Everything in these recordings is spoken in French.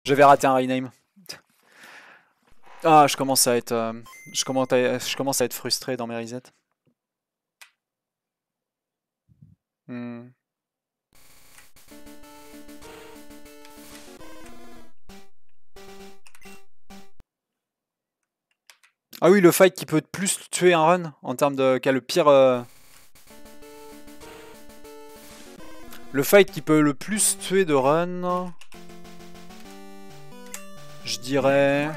J'avais raté un rename. Ah, je commence à être, je commence à être frustré dans mes resets. Hmm. Ah oui, le fight qui peut plus tuer un run en termes de, qui a le pire. Le fight qui peut le plus tuer de run. Je dirais.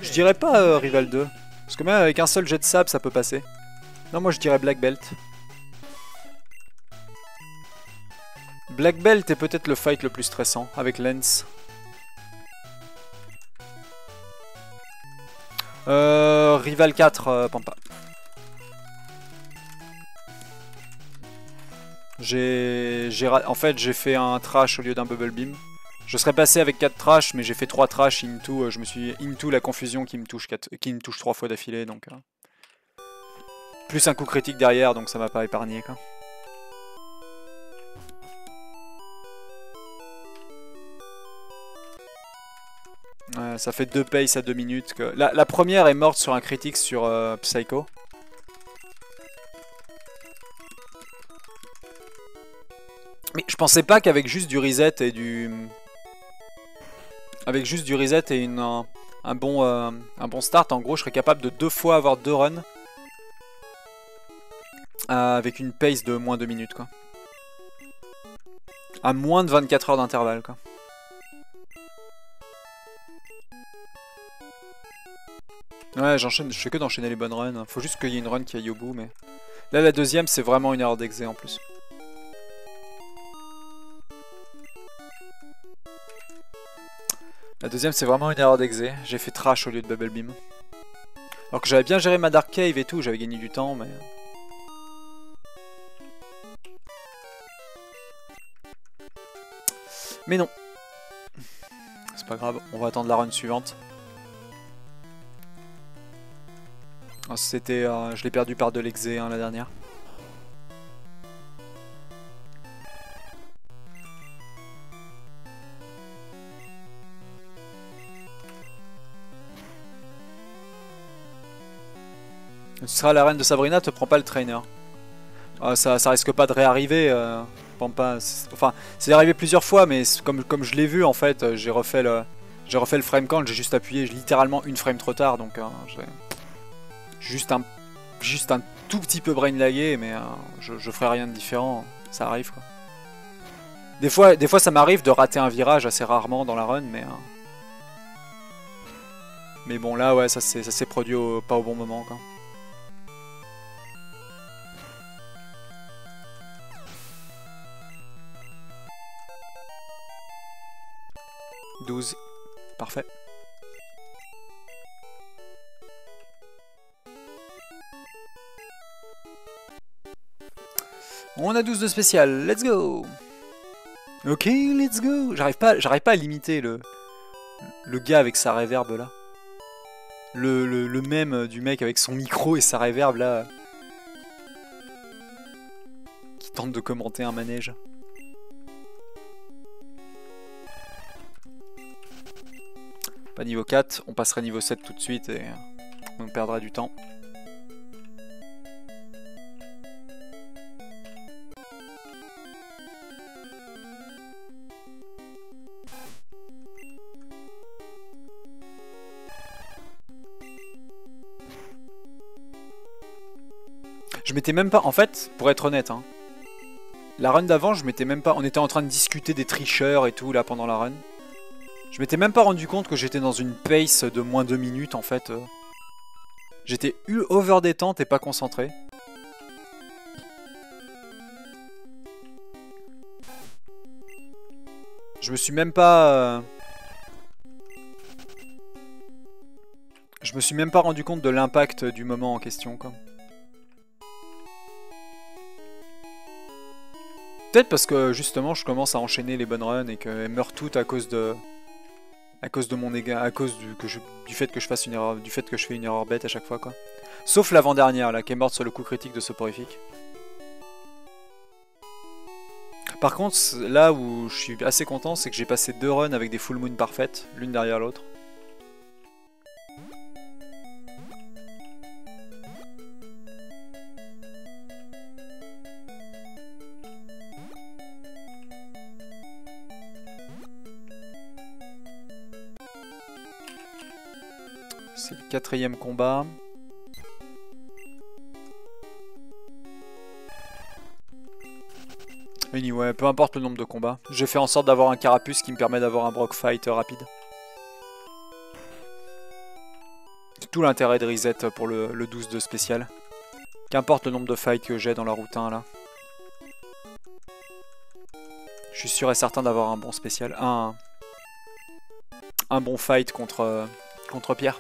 Je dirais pas Rival 2. Parce que même avec un seul jet de sable, ça peut passer. Non, moi je dirais Black Belt. Black Belt est peut-être le fight le plus stressant avec Lens. Rival 4, Pampa. En fait, j'ai fait un trash au lieu d'un bubble beam. Je serais passé avec 4 trash, mais j'ai fait 3 trash into. Je me suis into la confusion qui me touche 3 fois d'affilée, donc. Plus un coup critique derrière, donc ça m'a pas épargné, quoi. Ouais, ça fait 2 pace à 2 minutes. Que... La première est morte sur un critique sur Psycho. Mais je pensais pas qu'avec juste du reset et du... Avec juste du reset et un bon start, en gros, je serais capable de 2 fois avoir 2 runs. Avec une pace de moins 2 minutes, quoi. À moins de 24 heures d'intervalle, quoi. Ouais, j'enchaîne, je fais que d'enchaîner les bonnes runs. Faut juste qu'il y ait une run qui aille au bout, mais... Là, la deuxième, c'est vraiment une erreur d'exé en plus. La deuxième, c'est vraiment une erreur d'exé. J'ai fait trash au lieu de bubble beam. Alors que j'avais bien géré ma dark cave et tout, j'avais gagné du temps, mais... Mais non. C'est pas grave, on va attendre la run suivante. C'était, je l'ai perdu par de l'exé la dernière. Tu seras la reine de Sabrina, te prends pas le trainer. Ça risque pas de réarriver. Pampa. Enfin, c'est arrivé plusieurs fois, mais comme je l'ai vu en fait, j'ai refait le frame count, j'ai juste appuyé littéralement une frame trop tard, donc j'ai juste un tout petit peu brain lagué, mais je ferai rien de différent, ça arrive quoi. Des fois ça m'arrive de rater un virage assez rarement dans la run, mais bon là ouais ça s'est produit pas au bon moment quoi. Parfait. On a 12 de spécial, let's go. Ok, let's go. J'arrive pas à limiter le gars avec sa reverb là. Le mème du mec avec son micro et sa reverb là. Qui tente de commenter un manège. Pas niveau 4, on passerait niveau 7 tout de suite et on perdra du temps. Je m'étais même pas... En fait, pour être honnête, hein, la run d'avant, je m'étais même pas... On était en train de discuter des tricheurs et tout, là, pendant la run. Je m'étais même pas rendu compte que j'étais dans une pace de moins 2 minutes, en fait. J'étais over détente et pas concentré. Je me suis même pas... Je me suis même pas rendu compte de l'impact du moment en question, quoi. Peut-être parce que justement je commence à enchaîner les bonnes runs et qu'elles meurent toutes à cause de mon éga, à cause du fait que je fasse une erreur, du fait que je fais une erreur bête à chaque fois quoi. Sauf l'avant-dernière là qui est morte sur le coup critique de soporifique. Par contre, là où je suis assez content, c'est que j'ai passé 2 runs avec des full moon parfaites, l'une derrière l'autre. C'est le 4e combat. Anyway, peu importe le nombre de combats. J'ai fait en sorte d'avoir un carapuce qui me permet d'avoir un Brock fight rapide. C'est tout l'intérêt de reset pour le 12 de spécial. Qu'importe le nombre de fights que j'ai dans la route 1 là. Je suis sûr et certain d'avoir un bon spécial. Un bon fight contre Pierre.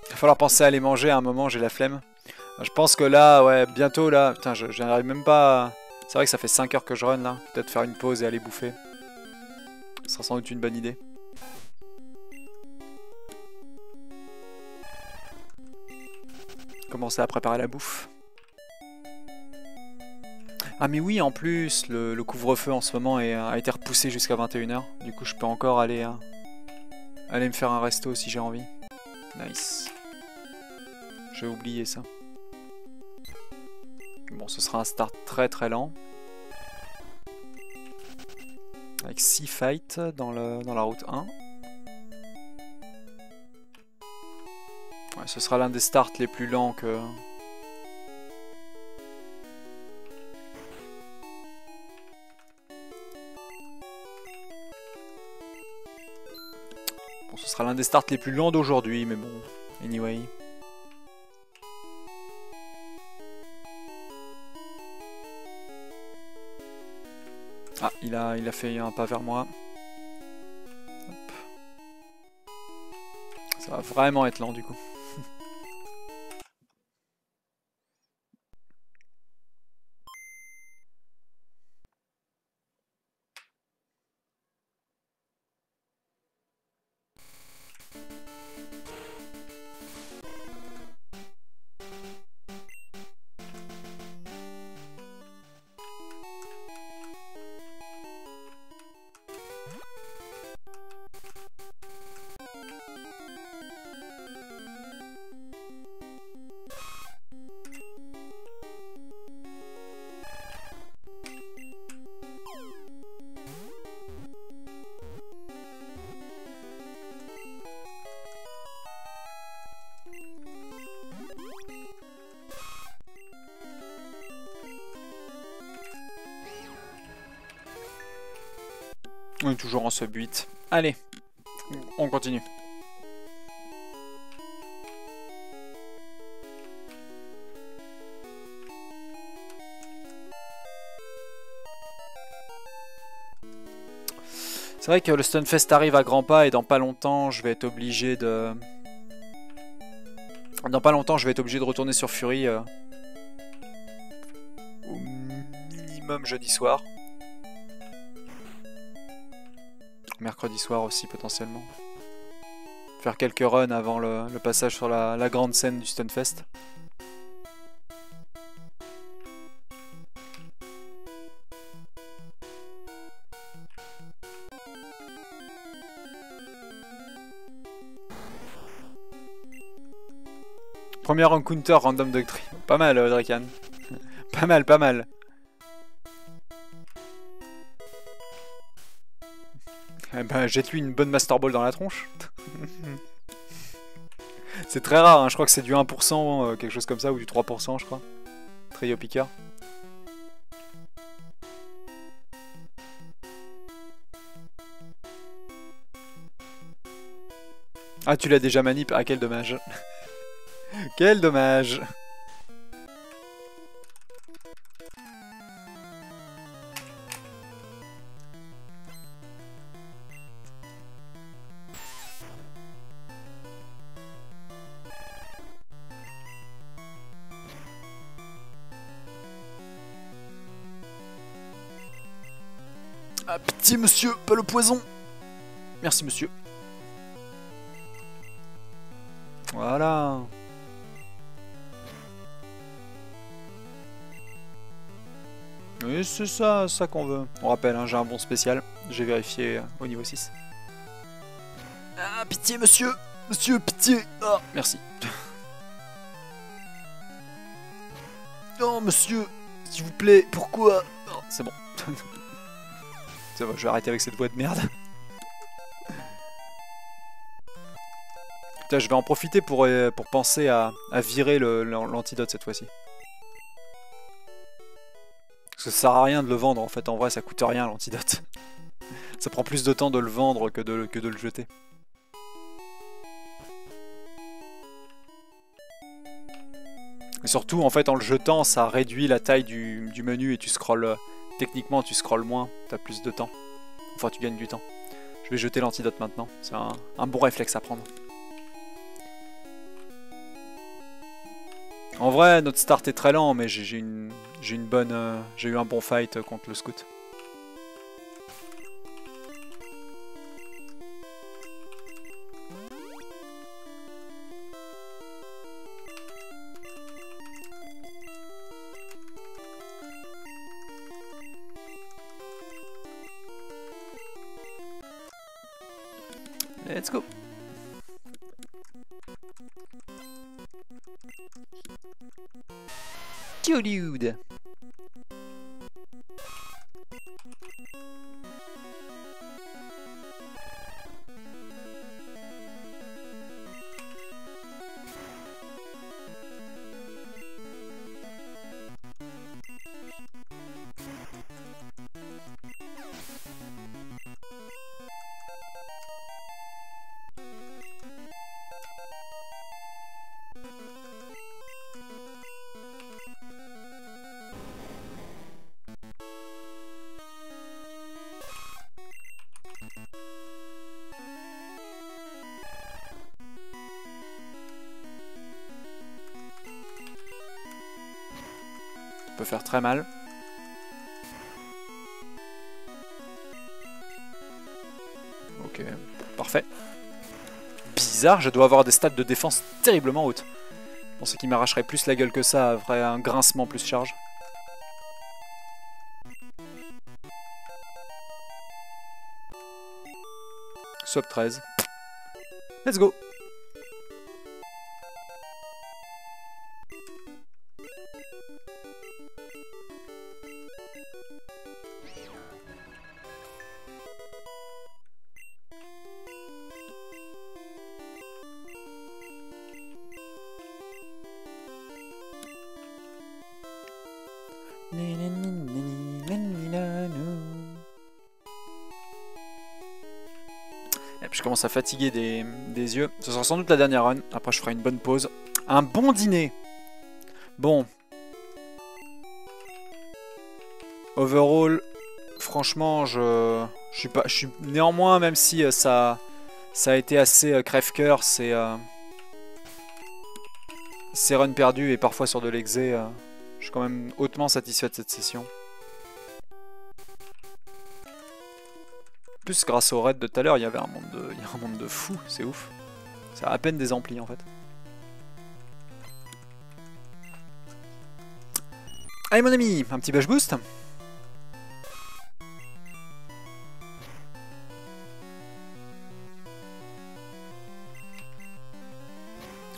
Il va falloir penser à aller manger à un moment, j'ai la flemme. Je pense que là, ouais, bientôt là, putain, je n'arrive même pas à... C'est vrai que ça fait 5 heures que je run là, peut-être faire une pause et aller bouffer. Ce sera sans doute une bonne idée. Commencer à préparer la bouffe. Ah mais oui, en plus, le couvre-feu en ce moment a été repoussé jusqu'à 21 h. Du coup, je peux encore aller me faire un resto si j'ai envie. Nice. J'ai oublié ça. Bon, ce sera un start très très lent. Avec 6 fights dans la route 1. Ouais, ce sera l'un des starts les plus lents que... Bon, ce sera l'un des starts les plus lents d'aujourd'hui, mais bon, anyway. Ah, il a fait un pas vers moi. Hop. Ça va vraiment être lent du coup. On est toujours en sub 8. Allez, on continue. C'est vrai que le Stunfest arrive à grands pas et dans pas longtemps je vais être obligé de... Dans pas longtemps je vais être obligé de retourner sur Fury au minimum jeudi soir. Mercredi soir aussi potentiellement. Faire quelques runs avant le passage sur la grande scène du Stunfest. Premier encounter random doctrine. Pas mal Drakan. Pas mal, pas mal. Eh ben, jette-lui une bonne Master Ball dans la tronche. C'est très rare, hein. Je crois que c'est du 1%, quelque chose comme ça, ou du 3% je crois. Trio Picker. Ah, tu l'as déjà manip. Ah, quel dommage. Quel dommage. Ah, pitié, monsieur, pas le poison. Merci, monsieur. Voilà. Oui, c'est ça qu'on veut. On rappelle, hein, j'ai un bon spécial. J'ai vérifié au niveau 6. Ah, pitié, monsieur. Monsieur, pitié. Ah, merci. Non, monsieur, s'il vous plaît, pourquoi? Oh, c'est bon. C'est bon, je vais arrêter avec cette voix de merde. Putain, je vais en profiter pour penser à virer l'antidote cette fois-ci. Parce que ça sert à rien de le vendre, en fait, en vrai, ça coûte rien l'antidote. Ça prend plus de temps de le vendre que de le jeter. Et surtout, en fait, en le jetant, ça réduit la taille du menu et tu scrolles. Techniquement, tu scrolles moins, t'as plus de temps. Enfin, tu gagnes du temps. Je vais jeter l'antidote maintenant. C'est un bon réflexe à prendre. En vrai, notre start est très lent, mais j'ai eu un bon fight contre le scout. Let's go. Dude. Peut faire très mal. Ok, parfait. Bizarre, je dois avoir des stats de défense terriblement hautes. Je pensais qu'il m'arracherait plus la gueule que ça, après un grincement plus charge. Swap 13. Let's go. Je commence à fatiguer des yeux. Ce sera sans doute la dernière run. Après, je ferai une bonne pause. Un bon dîner. Bon. Overall, franchement, je suis néanmoins, même si ça a été assez crève-cœur, c'est runs perdus et parfois sur de l'exé. Je suis quand même hautement satisfait de cette session. Plus grâce au raid de tout à l'heure, il y avait un monde de fou, c'est ouf. Ça a à peine des amplis en fait. Allez mon ami, un petit bash boost.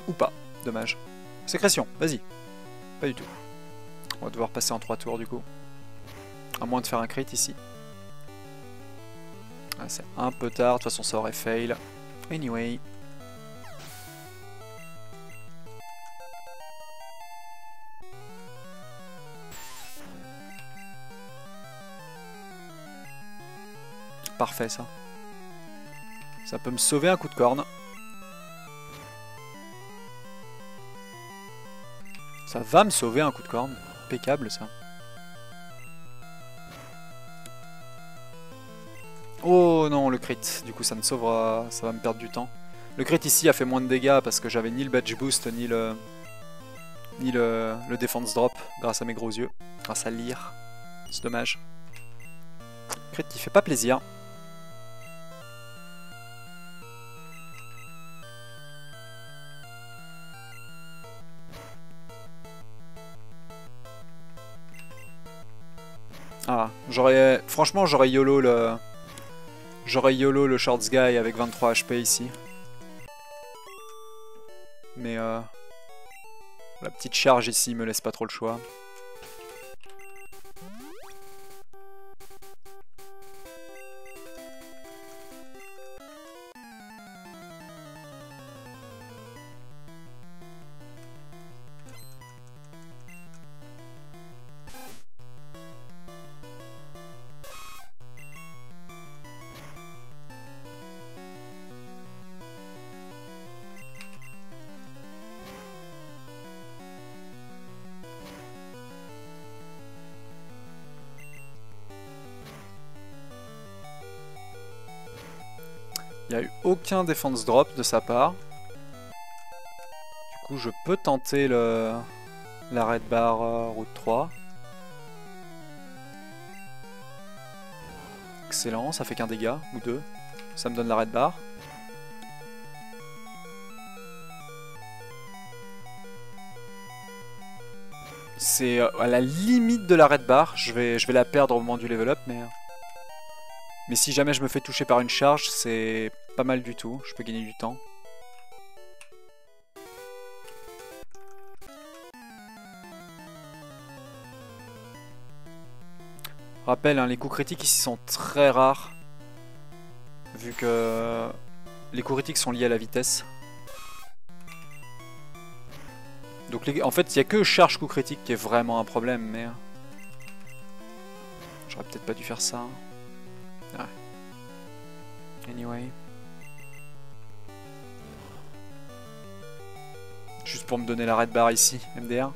Ou pas, dommage. Sécrétion, vas-y. Pas du tout. On va devoir passer en 3 tours du coup. À moins de faire un crit ici. Ah, c'est un peu tard, de toute façon ça aurait fail. Anyway. Parfait ça. Ça peut me sauver un coup de corne. Ça va me sauver un coup de corne. Impeccable ça. Oh non, le crit. Du coup, ça me sauvera. Ça va me perdre du temps. Le crit ici a fait moins de dégâts parce que j'avais ni le badge boost ni le defense drop grâce à mes gros yeux. Grâce à lire. C'est dommage. Crit qui fait pas plaisir. Ah, franchement, j'aurais YOLO le... J'aurais YOLO le Shorts Guy avec 23 HP ici. Mais la petite charge ici me laisse pas trop le choix. Il n'y a eu aucun défense drop de sa part. Du coup, je peux tenter la red bar route 3. Excellent, ça fait qu'un dégât, ou deux. Ça me donne la red bar. C'est à la limite de la red bar. Je vais la perdre au moment du level up, mais si jamais je me fais toucher par une charge, c'est pas mal du tout. Je peux gagner du temps. Rappel, hein, les coups critiques ici sont très rares. Vu que les coups critiques sont liés à la vitesse. Donc en fait, il n'y a que charge coup critique qui est vraiment un problème, mais... J'aurais peut-être pas dû faire ça. Ouais. Anyway. Juste pour me donner la red bar ici, MDR.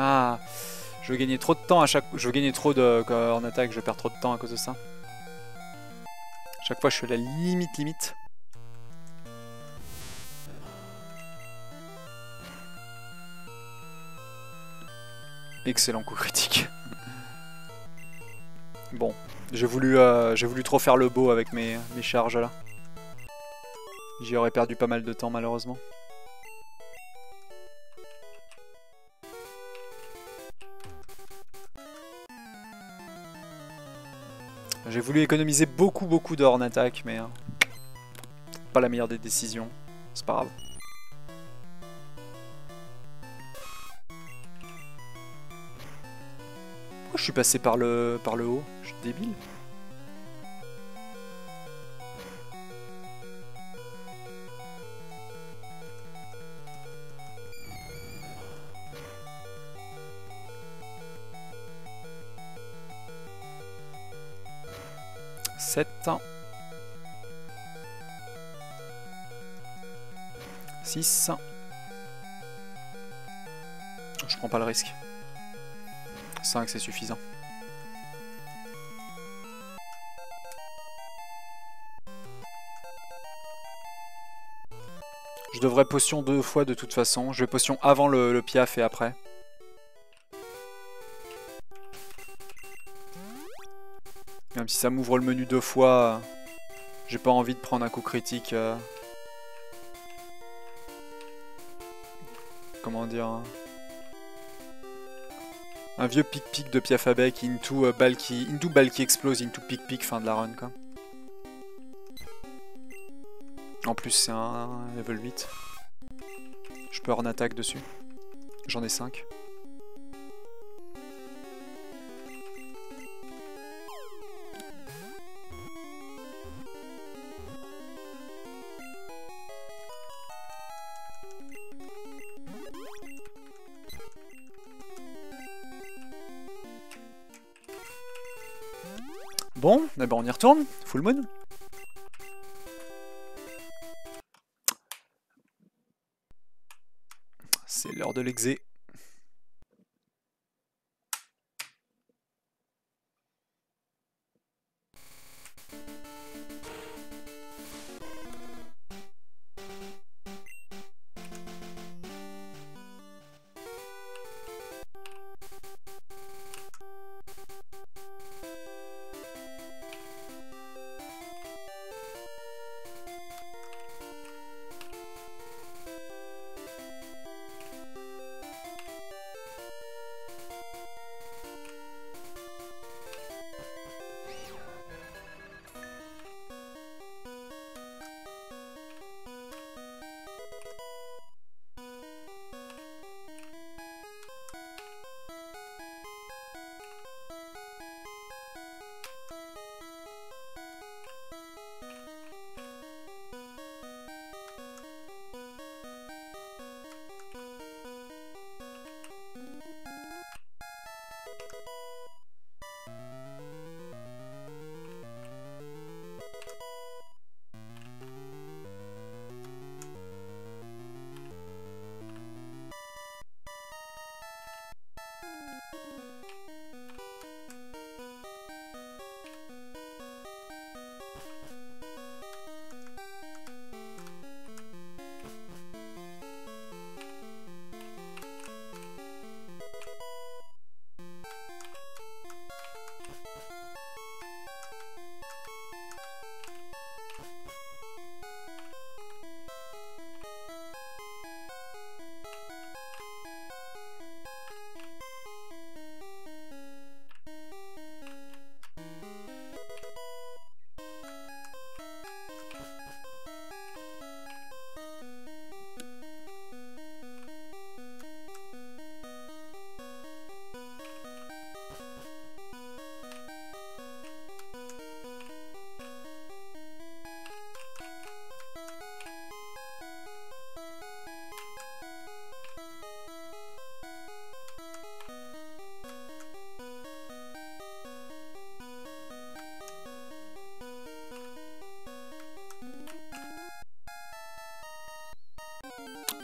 Ah, je veux gagner trop de temps à chaque... Je veux gagner trop de... En attaque, je perds trop de temps à cause de ça. Chaque fois, je suis à la limite. Excellent coup critique. Bon, j'ai voulu trop faire le beau avec mes charges là. J'y aurais perdu pas mal de temps malheureusement. J'ai voulu économiser beaucoup d'or en attaque, mais pas la meilleure des décisions. C'est pas grave. Pourquoi je suis passé par le haut? Je suis débile. Six. Je prends pas le risque. 5 c'est suffisant. Je devrais potion 2 fois de toute façon. Je vais potion avant le piaf et après. Même si ça m'ouvre le menu 2 fois, j'ai pas envie de prendre un coup critique. Comment dire, un vieux pic-pic de piaf à bec into balle qui explose, into pic-pic, fin de la run quoi. En plus c'est un level 8. Je peux en attaque dessus. J'en ai 5. Bon, eh ben on y retourne. Full moon. C'est l'heure de l'exé.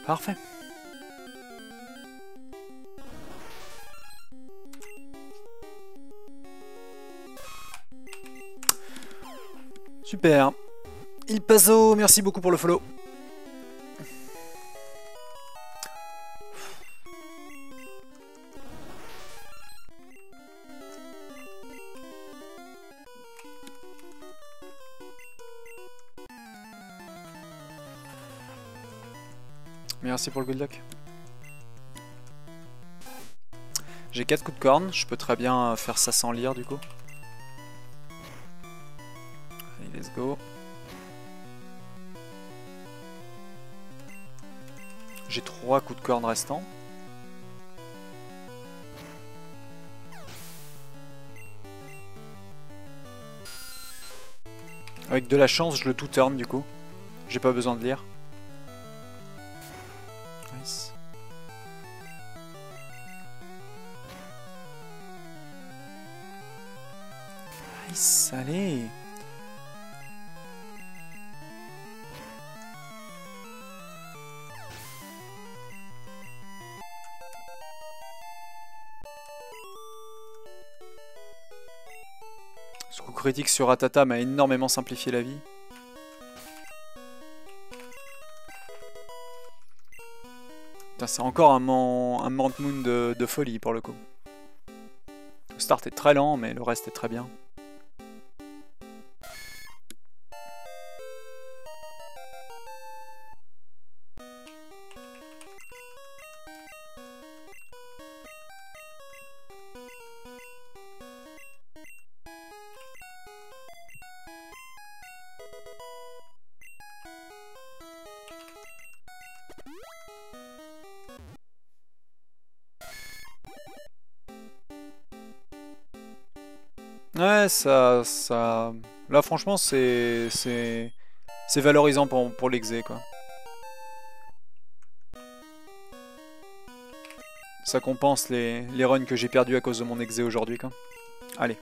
Parfait. Super. Il Paso, merci beaucoup pour le follow. Merci pour le good luck. J'ai 4 coups de corne, je peux très bien faire ça sans lire du coup. Allez, let's go. J'ai 3 coups de corne restants. Avec de la chance, je le tout turn du coup. J'ai pas besoin de lire. Nice. Nice, allez. Ce coup critique sur Atata m'a énormément simplifié la vie. C'est encore un Mount Moon de folie pour le coup. Le start est très lent, mais le reste est très bien. Ouais, ça... Là, franchement, c'est valorisant pour l'exé, quoi. Ça compense les runs que j'ai perdus à cause de mon exé aujourd'hui, quoi. Allez.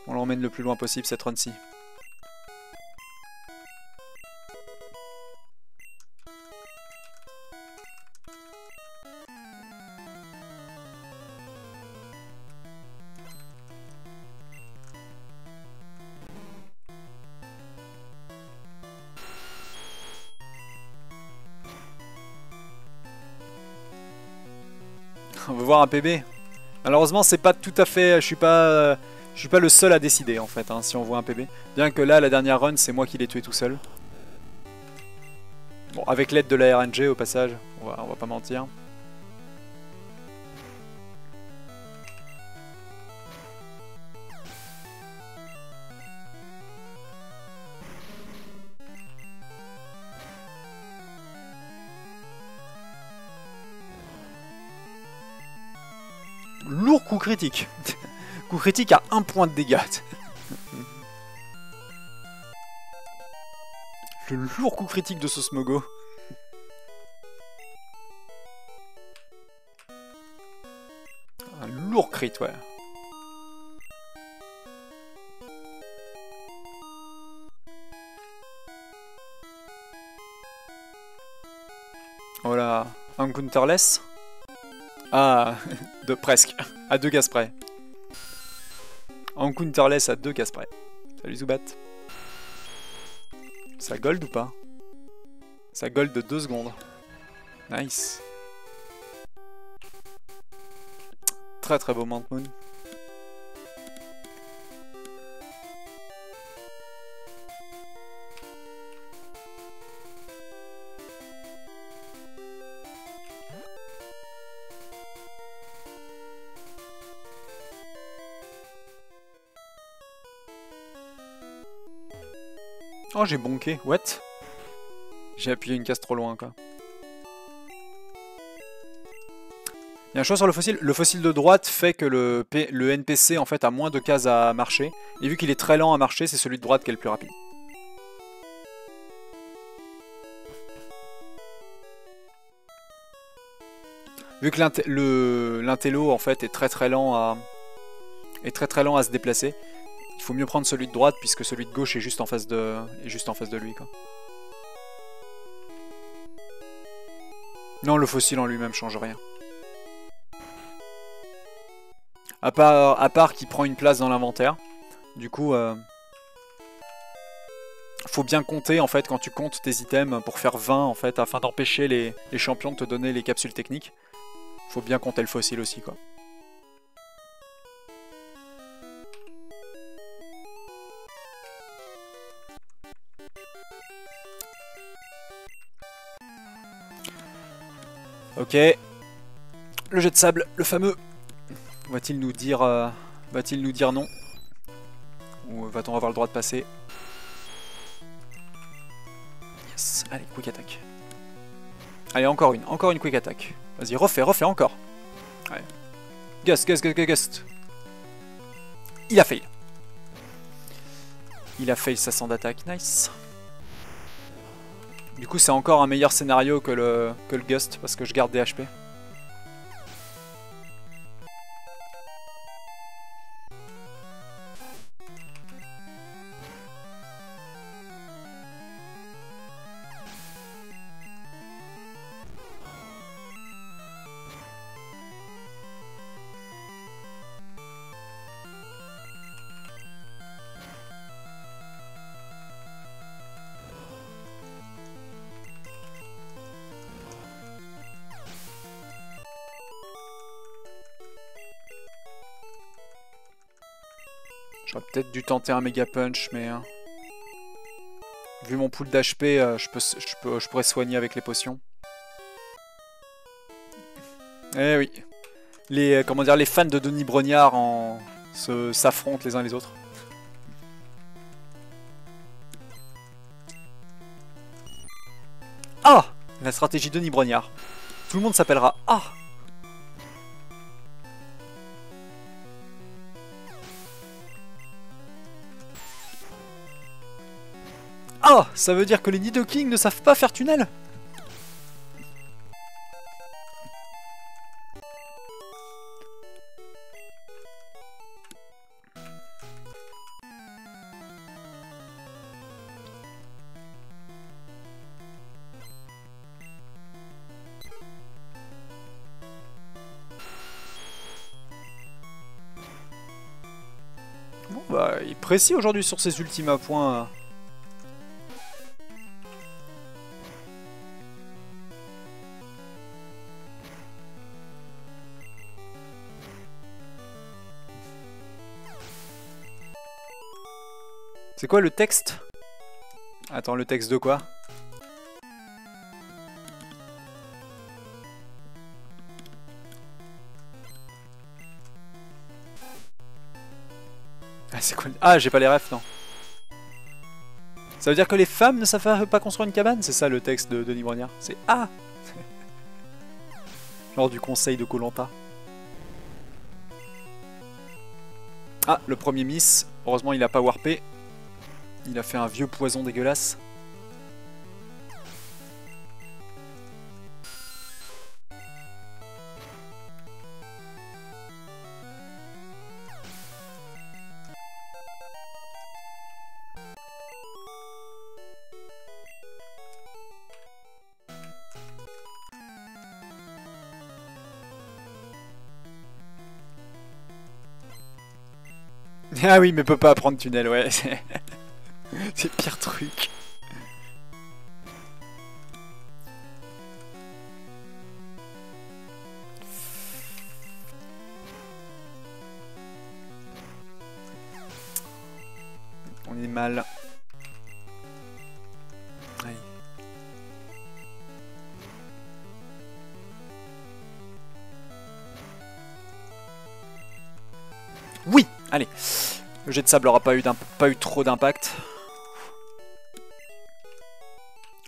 On l'emmène le plus loin possible cette run-ci. On veut voir un PB. Malheureusement, c'est pas tout à fait. Je suis pas le seul à décider en fait. Hein, si on voit un PB. Bien que là, la dernière run, c'est moi qui l'ai tué tout seul. Bon, avec l'aide de la RNG au passage. On va pas mentir. Lourd coup critique. Coup critique à 1 point de dégâts. Le lourd coup critique de ce Smogo. Un lourd crit, ouais. Voilà. Un counterless. Ah, de presque. À 2 cases près. En counterless à 2 cases près. Salut Zubat. Ça gold ou pas? Ça gold de 2 secondes. Nice. Très très beau Mount Moon. Oh, j'ai bonké. What? J'ai appuyé une case trop loin, quoi. Il y a un choix sur le fossile. Le fossile de droite fait que le NPC en fait a moins de cases à marcher. Et vu qu'il est très lent à marcher, c'est celui de droite qui est le plus rapide. Vu que l'intello en fait est très lent à se déplacer, il faut mieux prendre celui de droite puisque celui de gauche est juste en face de lui, quoi. Non, le fossile en lui-même change rien. À part qu'il prend une place dans l'inventaire. Du coup, faut bien compter en fait quand tu comptes tes items pour faire 20 en fait, afin d'empêcher les champions de te donner les capsules techniques. Faut bien compter le fossile aussi, quoi. Ok. Le jet de sable, le fameux. Va-t-il nous dire non? Ou va-t-on avoir le droit de passer? Yes. Allez, quick attack. Allez, encore une quick attack. Vas-y, refais encore. Allez. Gust. Il a fail. Il a fail sa sand d'attaque, nice. Du coup, c'est encore un meilleur scénario que le Gust parce que je garde des HP. J'aurais peut-être dû tenter un méga punch, mais vu mon pool d'HP, je pourrais soigner avec les potions. Eh oui, les fans de Denis Brognard s'affrontent les uns les autres. Ah, la stratégie de Denis Brognard. Tout le monde s'appellera Ah. Ah, ça veut dire que les Nidoking ne savent pas faire tunnel? Il est précis aujourd'hui sur ses ultimes à points. C'est quoi le texte? Attends, le texte de quoi? Ah, c'est quoi? Ah, j'ai pas les refs, non. Ça veut dire que les femmes ne savent pas construire une cabane? C'est ça le texte de Denis Brognard. C'est ah lors du conseil de Koh Lanta. Ah, le premier miss. Heureusement, il a pas warpé. Il a fait un vieux poison dégueulasse. Ah oui, mais peut pas apprendre tunnel, ouais. C'est le pire truc. On est mal. Allez. Oui, allez. Le jet de sable aura pas eu trop d'impact.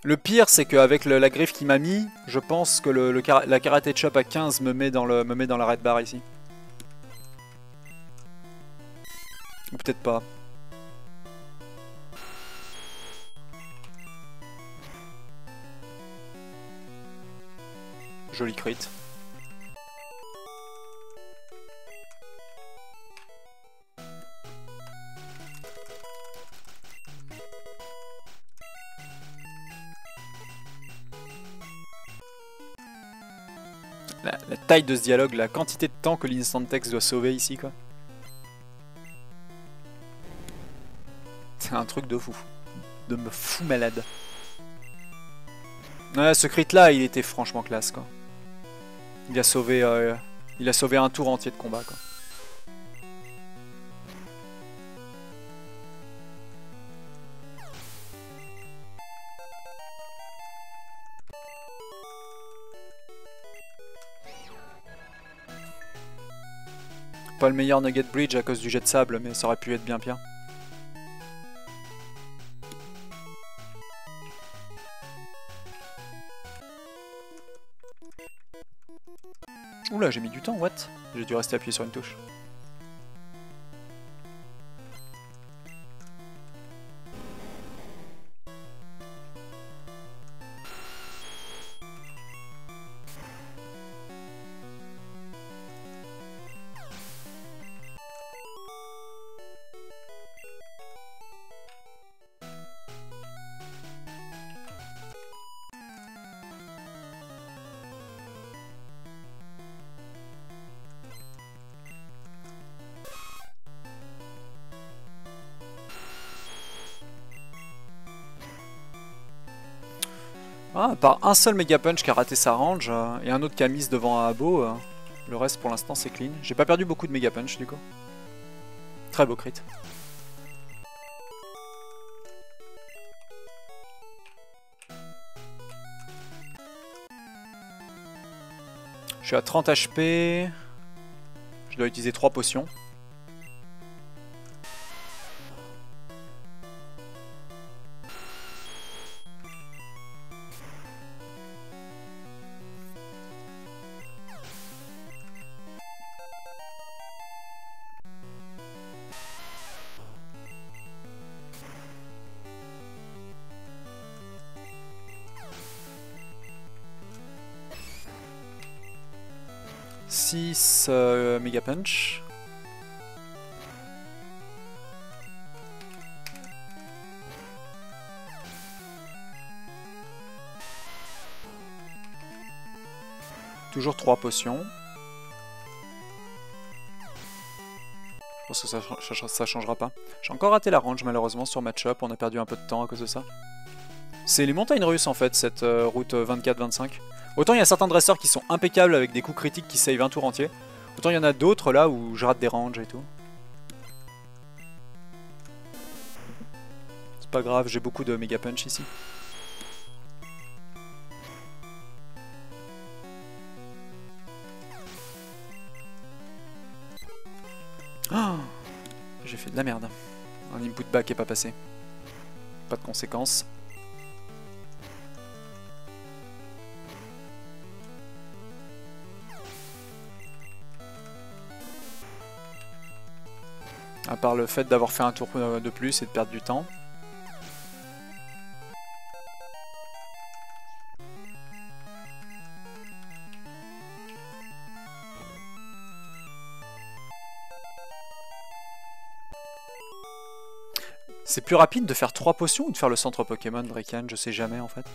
Le pire, c'est qu'avec la griffe qu'il m'a mis, je pense que la karaté chop à 15 me met dans la red bar ici. Ou peut-être pas. Joli crit. La taille de ce dialogue, la quantité de temps que l'instant text doit sauver ici, quoi. C'est un truc de fou. De me fou malade. Ouais, ce crit là, il était franchement classe, quoi. Il a sauvé un tour entier de combat, quoi. Pas le meilleur nugget bridge à cause du jet de sable, mais ça aurait pu être bien pire. Oula, j'ai mis du temps, what? J'ai dû rester appuyé sur une touche. Ah, par un seul Mega Punch qui a raté sa range et un autre qui a mis devant un abo, le reste pour l'instant c'est clean. J'ai pas perdu beaucoup de Mega Punch du coup. Très beau crit. Je suis à 30 HP. Je dois utiliser 3 potions. Mega Punch. Toujours 3 potions. Je pense que ça changera pas. J'ai encore raté la range malheureusement sur match-up, on a perdu un peu de temps à cause de ça. C'est les montagnes russes en fait, cette route 24-25. Autant il y a certains dresseurs qui sont impeccables avec des coups critiques qui save un tour entier. Autant il y en a d'autres là où je rate des ranges et tout. C'est pas grave, j'ai beaucoup de méga punch ici. Oh, j'ai fait de la merde. Un input back est pas passé. Pas de conséquences. À part le fait d'avoir fait un tour de plus et de perdre du temps. C'est plus rapide de faire 3 potions ou de faire le centre Pokémon Draken? Je sais jamais en fait.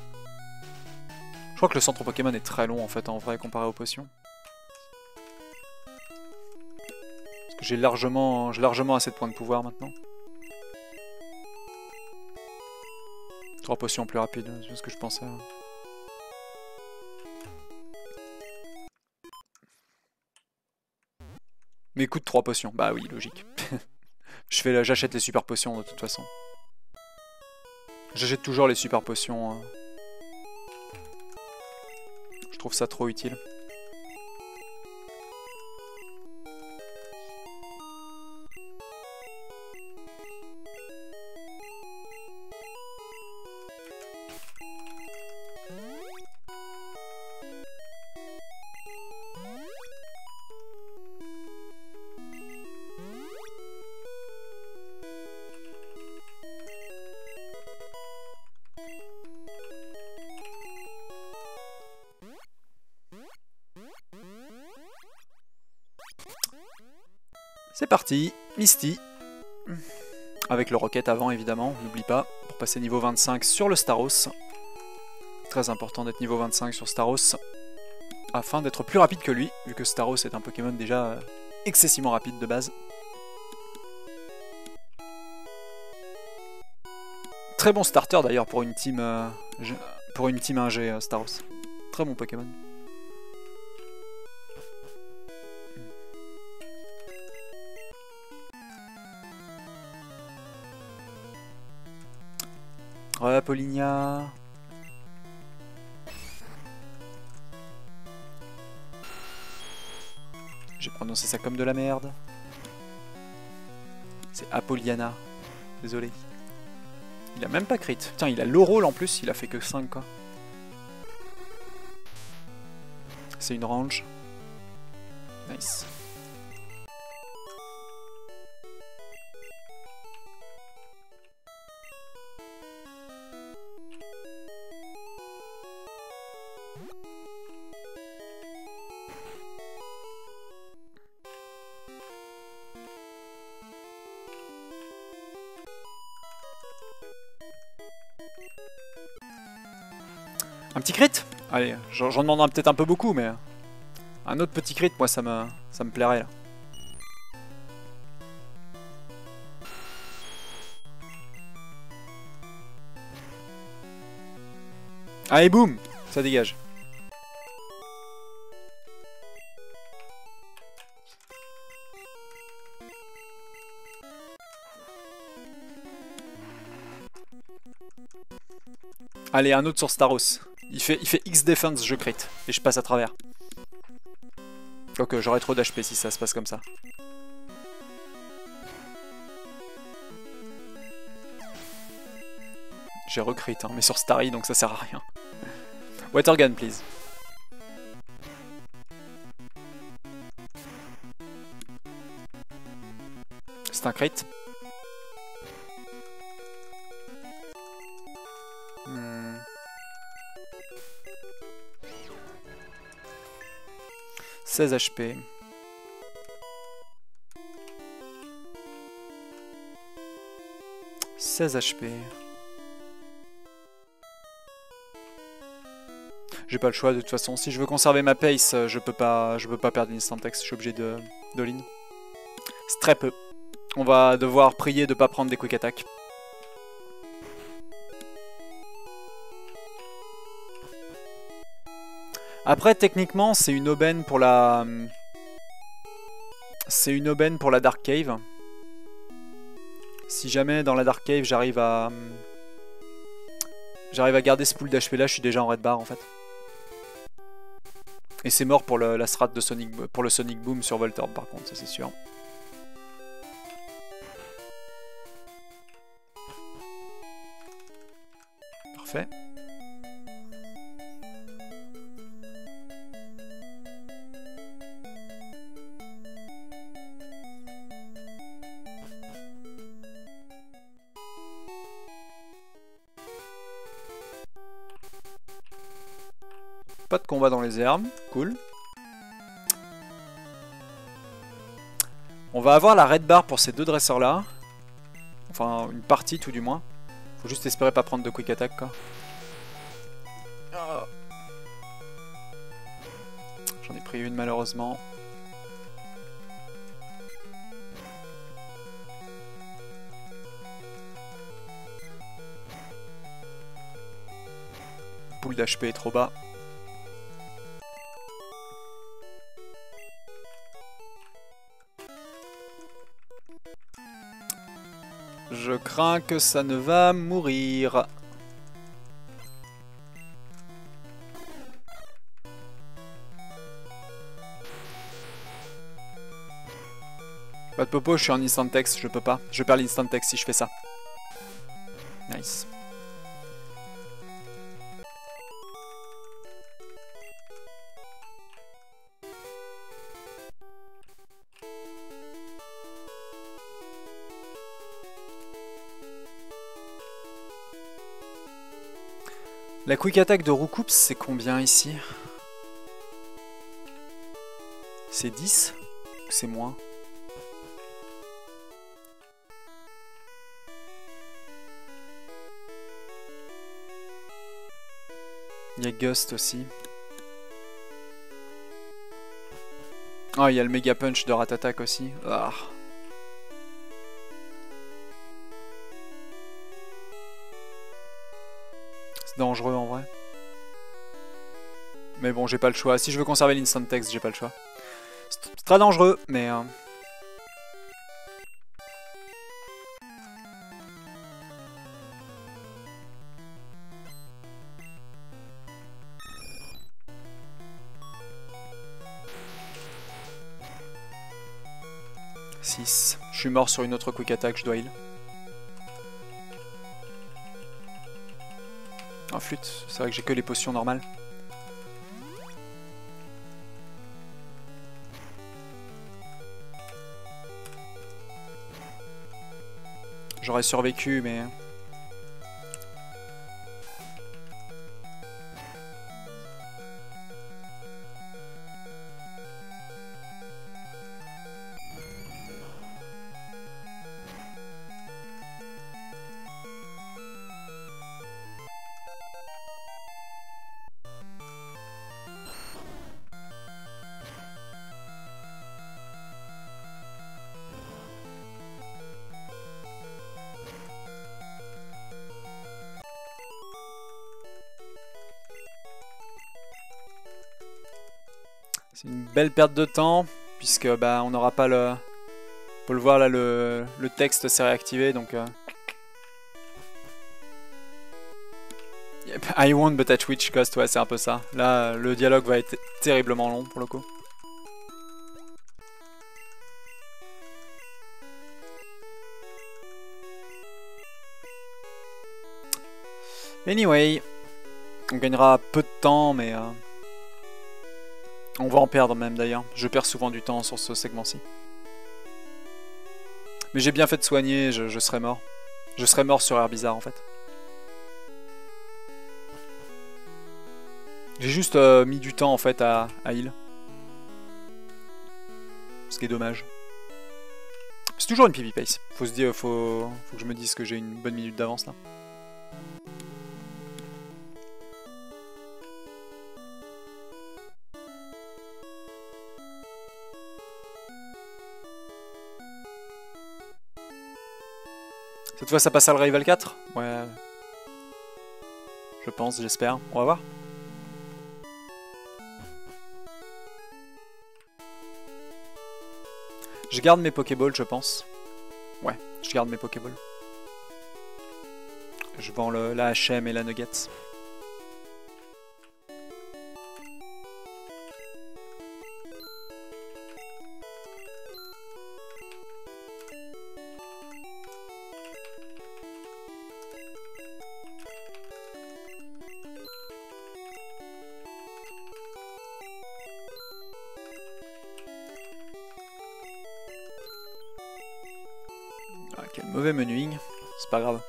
Je crois que le centre Pokémon est très long en fait en vrai comparé aux potions. Parce que j'ai largement assez de points de pouvoir maintenant. 3 potions plus rapides, c'est ce que je pensais. Mais coûte 3 potions, bah oui, logique. J'achète les super potions de toute façon. J'achète toujours les super potions. Je trouve ça trop utile. C'est parti, Misty. Avec le Rocket avant évidemment, n'oublie pas, pour passer niveau 25 sur le Staros. Très important d'être niveau 25 sur Staros, afin d'être plus rapide que lui, vu que Staros est un Pokémon déjà excessivement rapide de base. Très bon starter d'ailleurs pour une team 1G Staros. Très bon Pokémon. Ouais, Polinia. J'ai prononcé ça comme de la merde. C'est Apoliana. Désolé. Il a même pas crit. Tiens, il a low roll en plus, il a fait que 5 quoi. C'est une range. Nice. Un petit crit? Allez, j'en demande peut-être un peu beaucoup, mais... Un autre petit crit, moi, ça me plairait, là. Allez, boum! Ça dégage. Allez, un autre sur Staros. Il fait X defense, je crit. Et je passe à travers. Donc j'aurai trop d'HP si ça se passe comme ça. J'ai recrit, hein, mais sur Starry, donc ça sert à rien. Watergun, please. C'est un crit. 16 HP. J'ai pas le choix de toute façon. Si je veux conserver ma pace, je peux pas perdre l'instant X. Je suis obligé de all-in. C'est très peu. On va devoir prier de pas prendre des quick attack. Après, techniquement, c'est une aubaine pour la... C'est une aubaine pour la Dark Cave. Si jamais dans la Dark Cave j'arrive à... J'arrive à garder ce pool d'HP là, je suis déjà en red bar en fait. Et c'est mort pour la strat de Sonic, pour le Sonic Boom sur Voltorb par contre, ça c'est sûr. Parfait. Pas de combat dans les herbes, cool. On va avoir la red bar pour ces deux dresseurs là. Enfin, une partie tout du moins. Faut juste espérer pas prendre de quick attack quoi. Oh. J'en ai pris une malheureusement. Pool d'HP est trop bas. Je crains que ça ne va mourir. Pas de popo, je suis en instant text, je peux pas. Je perds l'instant text si je fais ça. Nice. La quick attack de Roucoups, c'est combien ici? C'est 10? Ou c'est moins? Il y a Gust aussi. Oh, il y a le Mega Punch de Ratatak aussi. Ah. C'est dangereux en vrai. Mais bon, j'ai pas le choix. Si je veux conserver l'instant text, j'ai pas le choix. C'est très dangereux, mais... 6. Je suis mort sur une autre quick attack, je dois heal. Ah, flûte. C'est vrai que j'ai que les potions normales. J'aurais survécu, mais... C'est une belle perte de temps, puisque bah, on n'aura pas le... On peut le voir là, le texte s'est réactivé, donc... Yep. I won't but at which cost, ouais c'est un peu ça. Là, le dialogue va être terriblement long pour le coup. Anyway, on gagnera peu de temps, mais... on va en perdre même d'ailleurs. Je perds souvent du temps sur ce segment-ci. Mais j'ai bien fait de soigner, je serais mort. Je serais mort sur Air Bizarre en fait. J'ai juste mis du temps en fait à heal. Ce qui est dommage. C'est toujours une PvP pace. Faut se dire, faut que je me dise que j'ai une bonne minute d'avance là. Cette fois ça passe à le Rival 4? Ouais. Je pense, j'espère. On va voir. Je garde mes Pokéballs, je pense. Ouais, je garde mes Pokéballs. Je vends la HM et la Nuggets. Ah, quel mauvais menuing, c'est pas grave.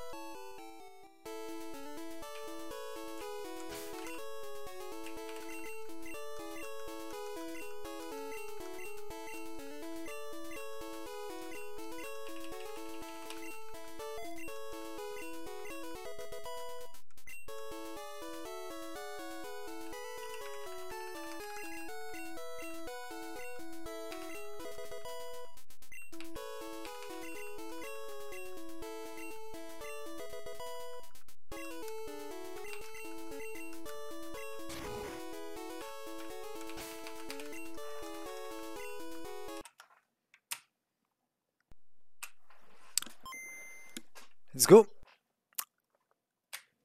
Let's go.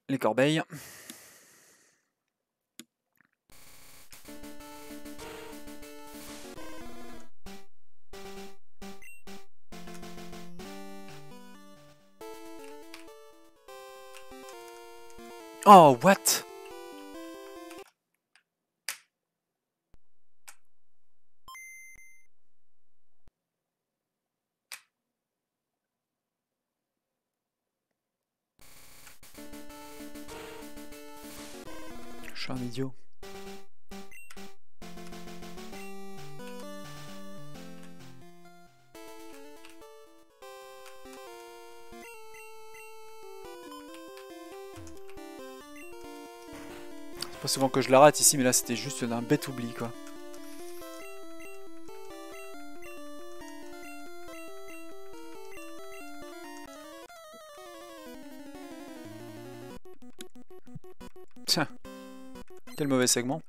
Les corbeilles. Oh, what? Je suis un idiot. C'est pas souvent que je la rate ici, mais là c'était juste un bête oubli quoi. Tiens, quel mauvais segment.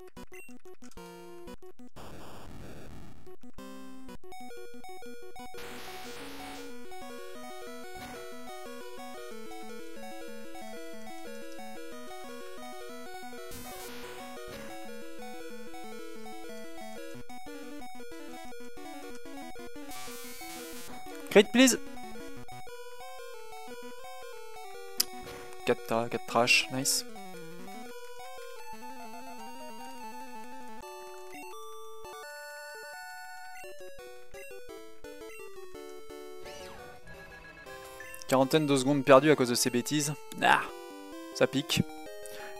Crit, please. 4 trash, nice. Quarantaine de secondes perdues à cause de ces bêtises. Ah, ça pique.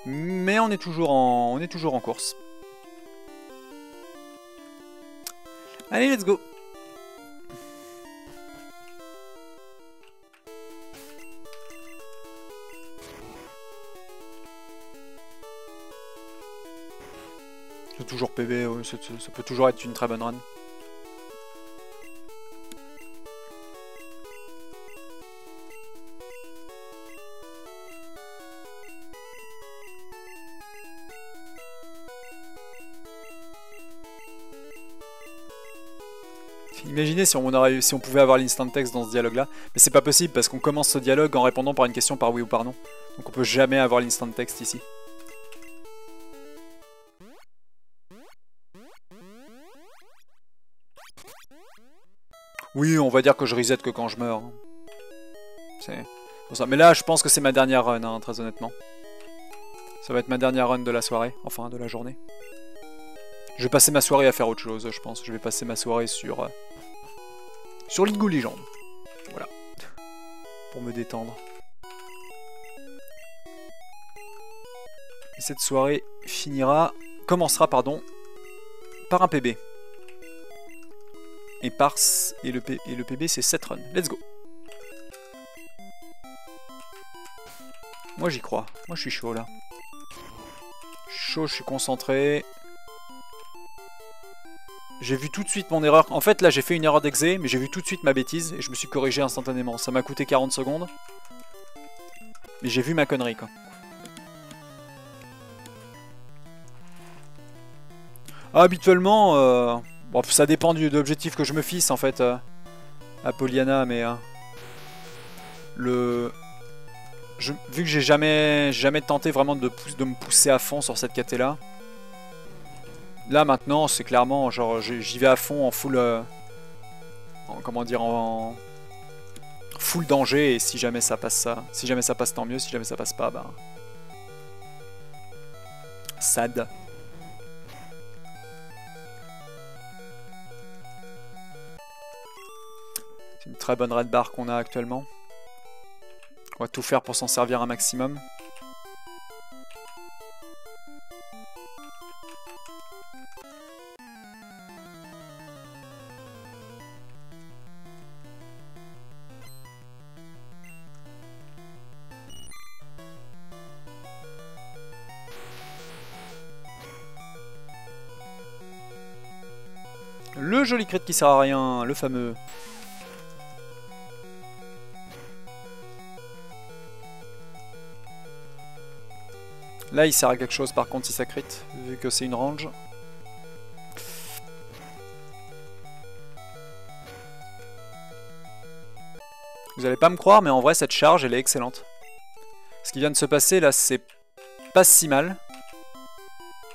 Mais on est toujours en course. Allez, let's go. C'est toujours PB, ouais, ça peut toujours être une très bonne run. Imaginez si on pouvait avoir l'instant text dans ce dialogue là, mais c'est pas possible parce qu'on commence ce dialogue en répondant par une question par oui ou par non. Donc on peut jamais avoir l'instant text ici. Oui, on va dire que je reset que quand je meurs. C'est pour ça. Mais là, je pense que c'est ma dernière run, hein, très honnêtement. Ça va être ma dernière run de la soirée, enfin de la journée. Je vais passer ma soirée à faire autre chose, je pense. Je vais passer ma soirée sur League of Legends. Voilà. Pour me détendre. Et cette soirée commencera par un PB. Et le PB c'est 7 runs. Let's go. Moi j'y crois. Moi je suis chaud là. Chaud, je suis concentré. J'ai vu tout de suite mon erreur. En fait là j'ai fait une erreur d'exé, mais j'ai vu tout de suite ma bêtise et je me suis corrigé instantanément. Ça m'a coûté 40 secondes. Mais j'ai vu ma connerie, quoi. Ah, habituellement, bon, ça dépend de l'objectif que je me fixe, en fait, à Pollyanna, mais... vu que j'ai jamais tenté vraiment de me pousser à fond sur cette KT là. Là maintenant c'est clairement genre j'y vais à fond en full comment dire, en full danger, et si jamais ça passe tant mieux, si jamais ça passe pas, bah sad. C'est une très bonne red bar qu'on a actuellement. On va tout faire pour s'en servir un maximum. Le joli crit qui sert à rien, le fameux. Là il sert à quelque chose par contre si ça crit, vu que c'est une range. Vous allez pas me croire, mais en vrai cette charge elle est excellente. Ce qui vient de se passer là, c'est pas si mal.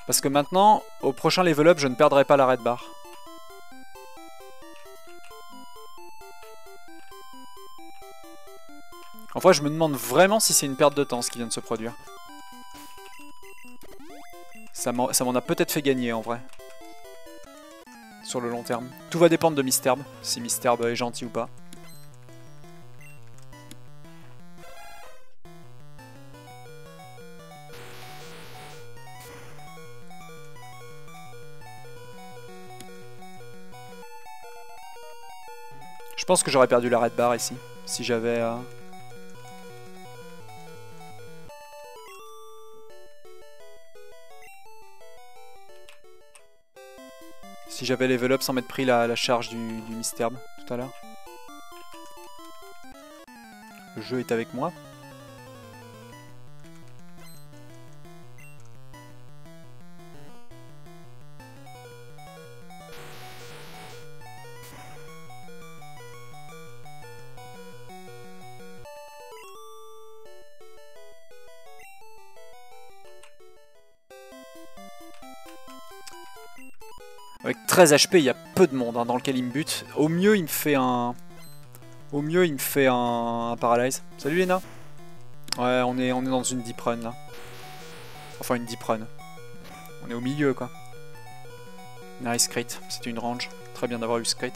Parce que maintenant, au prochain level up, je ne perdrai pas la red bar. En vrai, je me demande vraiment si c'est une perte de temps ce qui vient de se produire. Ça m'en a peut-être fait gagner en vrai. Sur le long terme. Tout va dépendre de Misterb, si Misterb est gentil ou pas. Je pense que j'aurais perdu la red bar ici, si j'avais... Si j'avais level up sans m'être pris la charge du Misterb tout à l'heure. Le jeu est avec moi. Avec 13 HP, il y a peu de monde hein, dans lequel il me bute. Au mieux, il me fait un... un paralyze. Salut Lena. Ouais, on est dans une deep run là. Enfin, une deep run. On est au milieu quoi. Nice crit. C'était une range. Très bien d'avoir eu ce crit.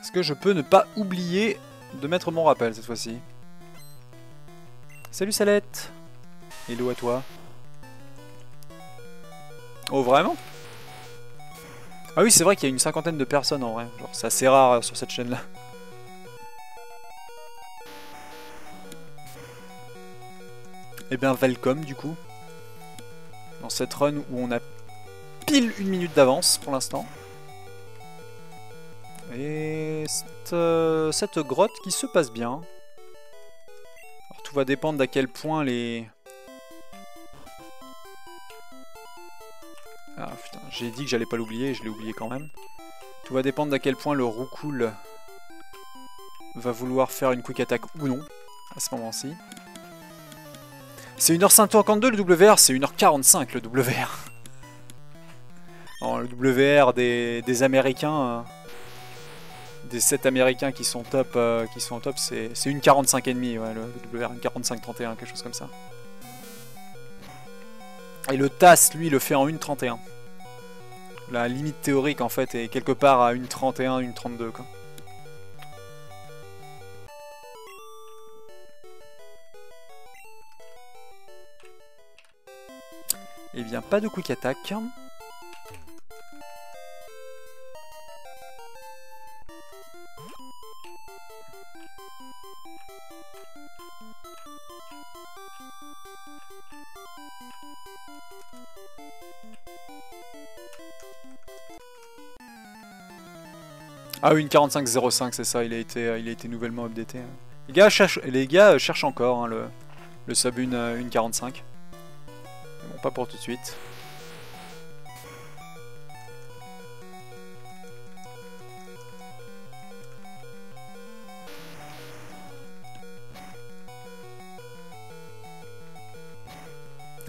Est-ce que je peux ne pas oublier de mettre mon rappel cette fois-ci? Salut Salette. Hello à toi. Oh vraiment? Ah oui c'est vrai qu'il y a une cinquantaine de personnes en vrai. Genre c'est assez rare sur cette chaîne là. Eh bien welcome du coup. Dans cette run où on a pile 1 minute d'avance pour l'instant. Et cette grotte qui se passe bien. Alors, tout va dépendre d'à quel point les... Ah putain, j'ai dit que j'allais pas l'oublier, je l'ai oublié quand même. Tout va dépendre d'à quel point le roucoule va vouloir faire une quick attack ou non, à ce moment-ci. C'est 1h52 le WR, c'est 1h45 le WR. Non, le WR des Américains... des 7 Américains qui sont top, c'est une 45,5, ouais, le WR, une 45-31, quelque chose comme ça. Et le TAS, lui, le fait en 1,31. La limite théorique, en fait, est quelque part à 1,31, 1,32, quoi. Eh bien, pas de quick attack. Ah oui, une 45-05, c'est ça, il a été nouvellement updaté. Les gars cherchent encore hein, le sub une 45. Mais bon, pas pour tout de suite.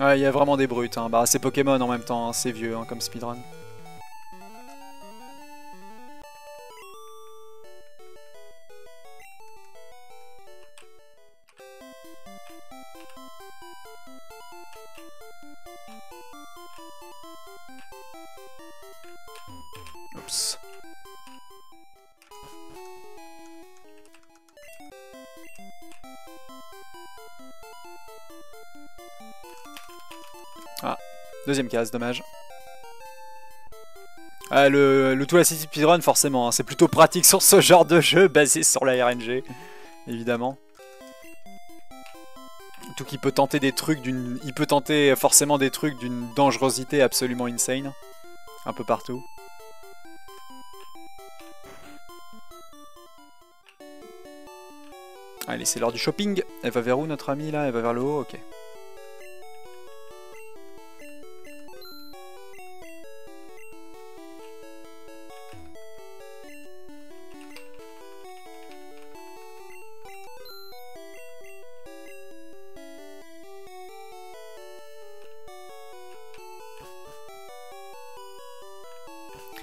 Ouais, il y a vraiment des brutes. Hein. Bah, c'est Pokémon en même temps, hein, c'est vieux hein, comme speedrun. Oups. Ah, deuxième case, dommage. Ah, le Tool City Speedrun, forcément, hein, c'est plutôt pratique sur ce genre de jeu basé sur la RNG, évidemment. Tout qui peut tenter des trucs d'une. Il peut tenter forcément des trucs d'une dangerosité absolument insane. Un peu partout. Allez, c'est l'heure du shopping. Elle va vers où notre amie là? Elle va vers le haut, ok.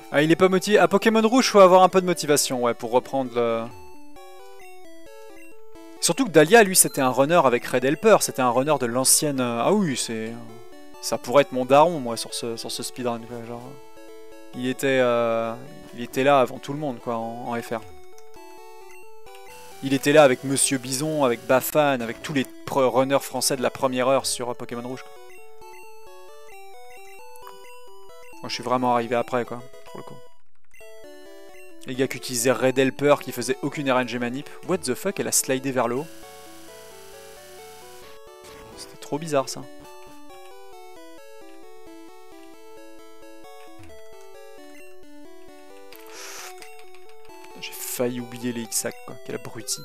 Ah, il est pas motivé. À Pokémon Rouge, faut avoir un peu de motivation, ouais, pour reprendre le... Surtout que Dahlia, lui, c'était un runner avec Red Helper. C'était un runner de l'ancienne... Ah oui, c'est... Ça pourrait être mon daron, moi, sur ce speedrun, quoi, genre... Il était là avant tout le monde, quoi, en FR. Il était là avec Monsieur Bison, avec Bafan, avec tous les runners français de la première heure sur Pokémon Rouge, quoi. Moi, je suis vraiment arrivé après, quoi, pour le coup. Les gars qui utilisaient Red Helper, qui faisaient aucune RNG manip. What the fuck, elle a slidé vers le haut. C'était trop bizarre, ça. J'ai failli oublier les X-Sac, quoi. Quel abruti.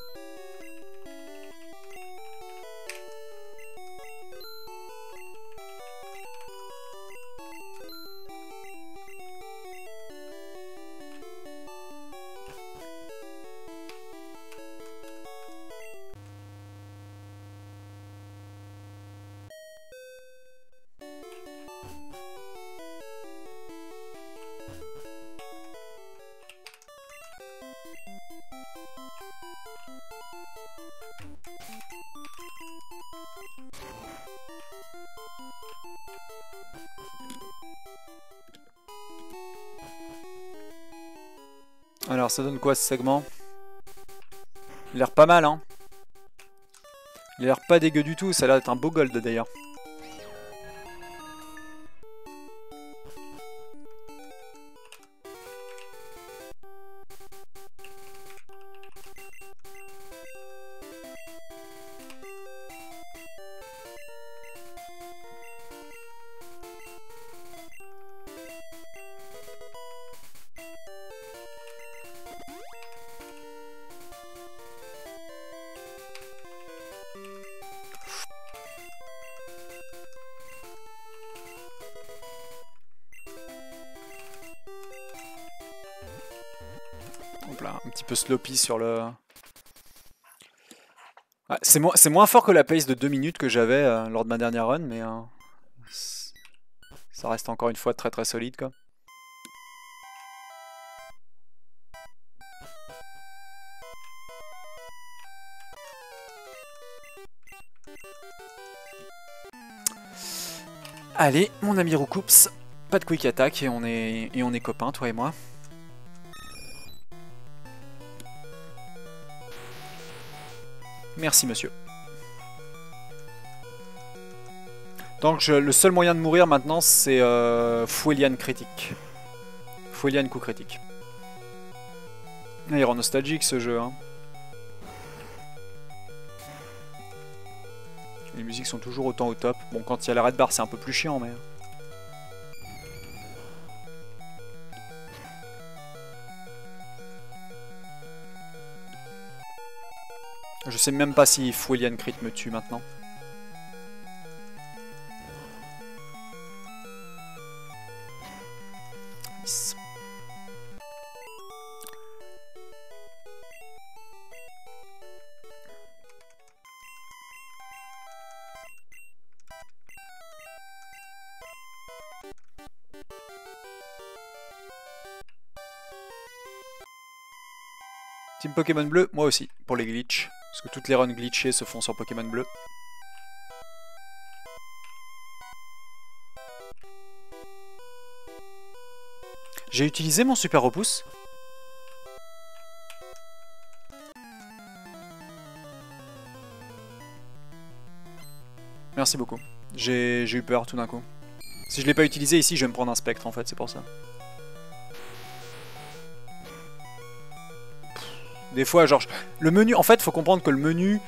Alors, ça donne quoi ce segment? Il a l'air pas mal, hein. Il a l'air pas dégueu du tout, ça a l'air d'être un beau gold d'ailleurs. Hop là, un petit peu sloppy sur le... Ouais, c'est moins fort que la pace de 2 minutes que j'avais lors de ma dernière run, mais ça reste encore une fois très très solide, quoi. Allez, mon ami Roucoups, pas de quick attack et on est copains, toi et moi. Merci monsieur. Donc le seul moyen de mourir maintenant c'est Fouelian critique. Fouelian coup critique. Il rend nostalgique ce jeu. Hein. Les musiques sont toujours autant au top. Bon, quand il y a la red bar c'est un peu plus chiant mais... Je sais même pas si Fouelian crit me tue maintenant. Nice. Team Pokémon bleu, moi aussi, pour les glitches. Parce que toutes les runs glitchées se font sur Pokémon bleu. J'ai utilisé mon super repousse. Merci beaucoup. J'ai eu peur tout d'un coup. Si je l'ai pas utilisé ici, je vais me prendre un spectre en fait, c'est pour ça. Des fois, genre, le menu, en fait, faut comprendre que le menu,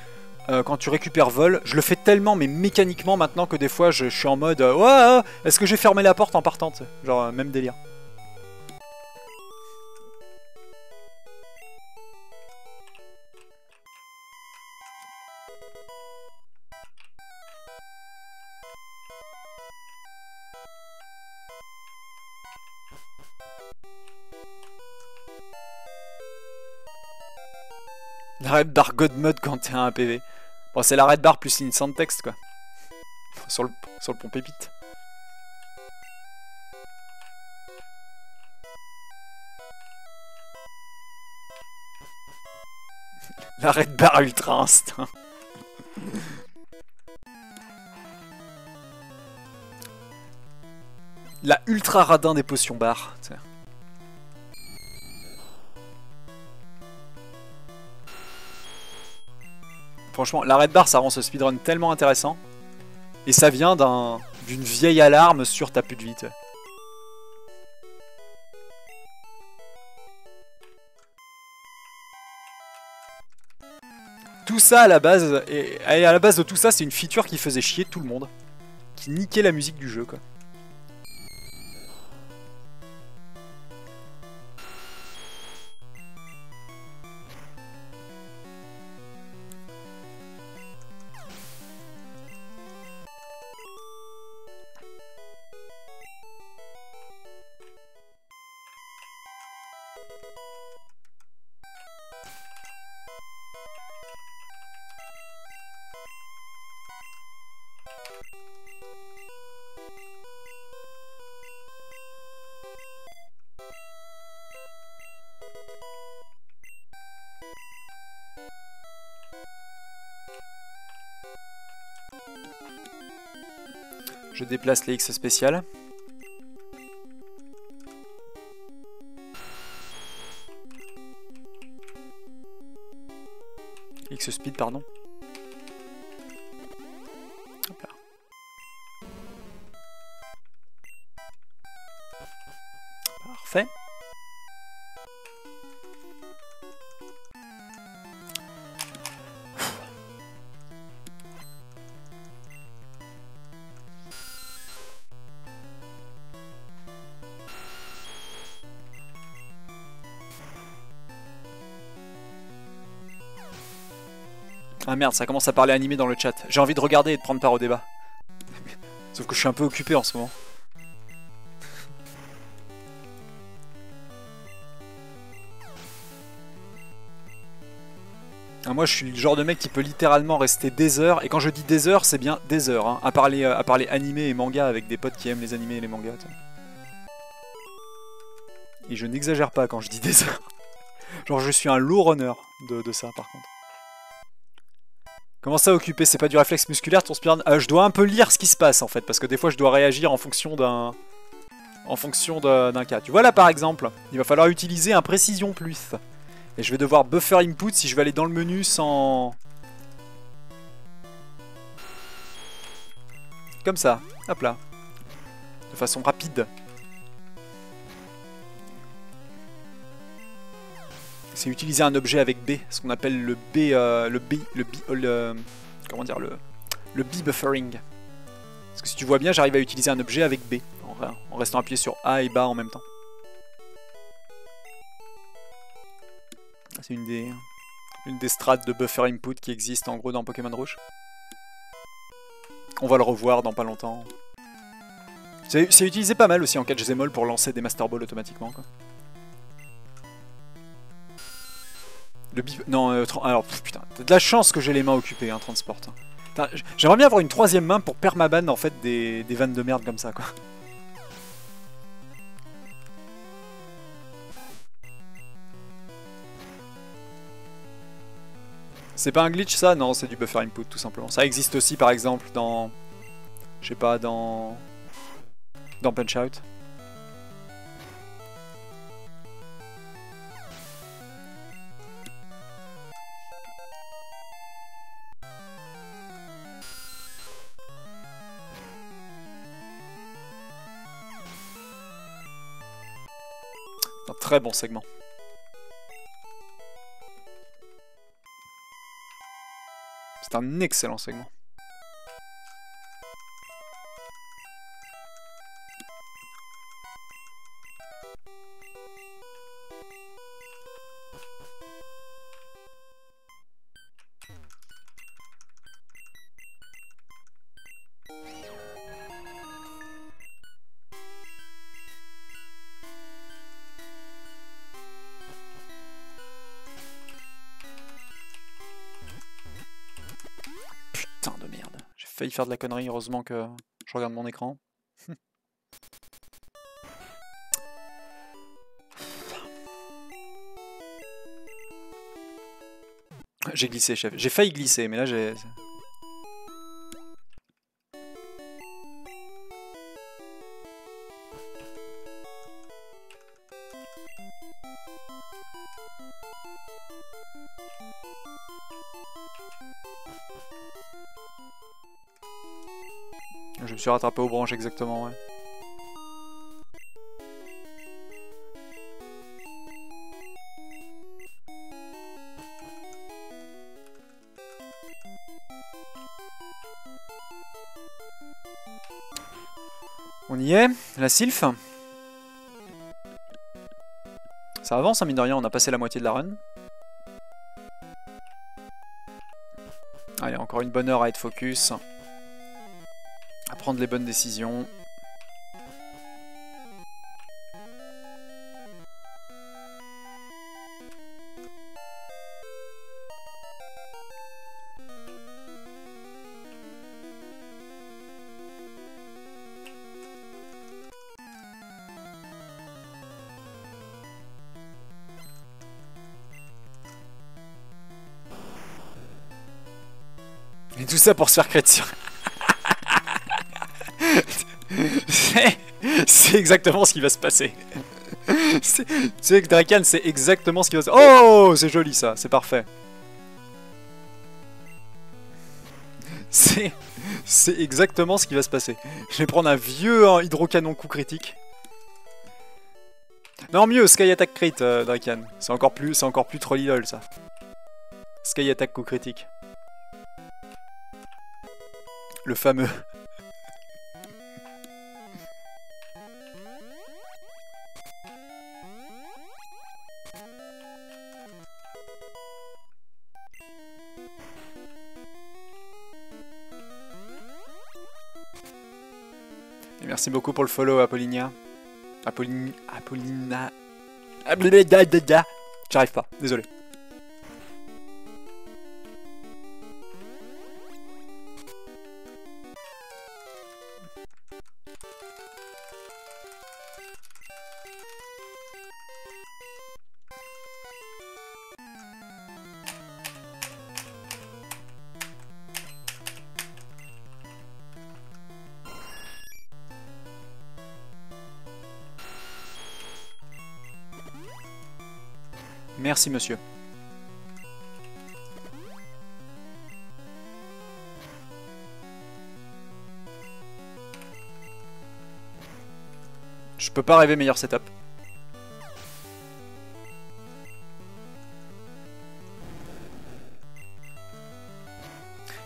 quand tu récupères vol, je le fais tellement, mais mécaniquement maintenant que des fois, je suis en mode, ouais, est-ce que j'ai fermé la porte en partant, t'sais. Genre, même délire. La red bar God mode quand t'es à un PV. Bon, c'est la red bar plus l'instant text quoi. Sur le pont pépite. La red bar ultra instinct. La ultra radin des potions bar. T'sais. Franchement, la red bar ça rend ce speedrun tellement intéressant. Et ça vient d'une vieille alarme sur ta plus de vie. Tout ça à la base, et à la base de tout ça, c'est une feature qui faisait chier tout le monde. Qui niquait la musique du jeu quoi. Je déplace les X spéciales. X speed, pardon. Hop là. Parfait. Ah merde, ça commence à parler animé dans le chat. J'ai envie de regarder et de prendre part au débat. Sauf que je suis un peu occupé en ce moment. Ah, moi je suis le genre de mec qui peut littéralement rester des heures. Et quand je dis des heures, c'est bien des heures. Hein, à parler animé et manga avec des potes qui aiment les animés et les mangas. Et je n'exagère pas quand je dis des heures. Genre je suis un low runner de ça par contre. Comment ça occuper? C'est pas du réflexe musculaire ton speedrun? Je dois un peu lire ce qui se passe en fait, parce que des fois je dois réagir en fonction d'un cas. Tu vois là par exemple, il va falloir utiliser un précision plus. Et je vais devoir buffer input si je vais aller dans le menu sans Comme ça. Hop là. De façon rapide. C'est utiliser un objet avec B, ce qu'on appelle le comment dire, le B buffering. Parce que si tu vois bien, j'arrive à utiliser un objet avec B, en restant appuyé sur A et bas en même temps. C'est une des strats de buffer input qui existe en gros dans Pokémon Rouge. On va le revoir dans pas longtemps. C'est utilisé pas mal aussi en catch Zemol pour lancer des Master Ball automatiquement, quoi. Le bip... Non, alors, putain, t'as de la chance que j'ai les mains occupées, hein, Transport. J'aimerais bien avoir une troisième main pour permaban, en fait, des vannes de merde comme ça, quoi. C'est pas un glitch, ça? Non, c'est du buffer input, tout simplement. Ça existe aussi, par exemple, dans... Je sais pas, dans Punch-Out. Un très bon segment. C'est un excellent segment. Putain de merde. J'ai failli faire de la connerie, heureusement que je regarde mon écran. J'ai glissé, chef. J'ai failli glisser, mais là j'ai... Je me suis rattrapé aux branches exactement, ouais. On y est, la sylph. Ça avance, hein, mine de rien, on a passé la moitié de la run. Allez, encore une bonne heure à être focus. À prendre les bonnes décisions. Et tout ça pour se faire chrétien. C'est exactement ce qui va se passer. Tu sais que Drakan, c'est exactement ce qui va se passer. Oh, c'est joli ça, c'est parfait. C'est exactement ce qui va se passer. Je vais prendre un vieux hydrocanon coup critique. Non, mieux, Sky Attack Crit, Drakan. C'est encore plus trolley lol ça. Sky Attack coup critique. Le fameux. Et merci beaucoup pour le follow, Apollinia. Apollina. J'arrive pas, désolé. Merci, monsieur. Je peux pas rêver meilleur setup.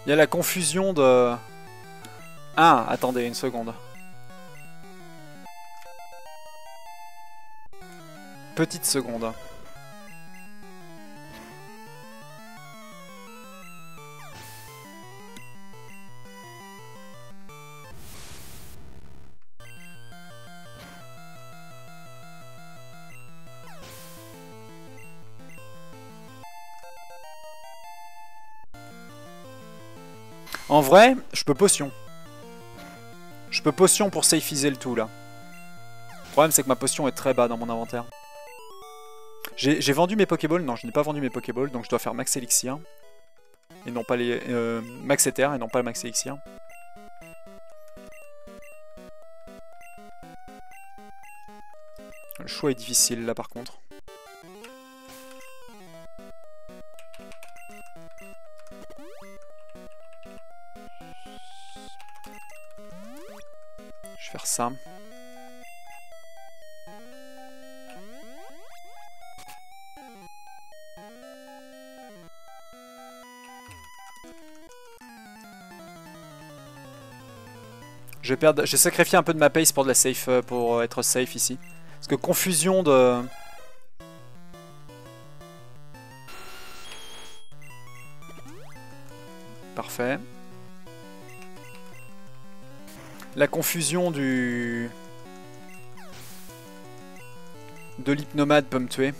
Il y a la confusion de... Ah, attendez une seconde. Petite seconde. En vrai, je peux potion. Je peux potion pour safiser le tout là. Le problème c'est que ma potion est très bas dans mon inventaire. J'ai vendu mes Pokéballs. Non, je n'ai pas vendu mes Pokéballs, donc je dois faire Max Elixir. Et non pas les... Max Ether et non pas Max Elixir. Le choix est difficile là par contre. Je vais faire ça. J'ai sacrifié un peu de ma pace pour de la safe, pour être safe ici. Parce que confusion de... Parfait. La confusion du... de l'hypnomade peut me tuer.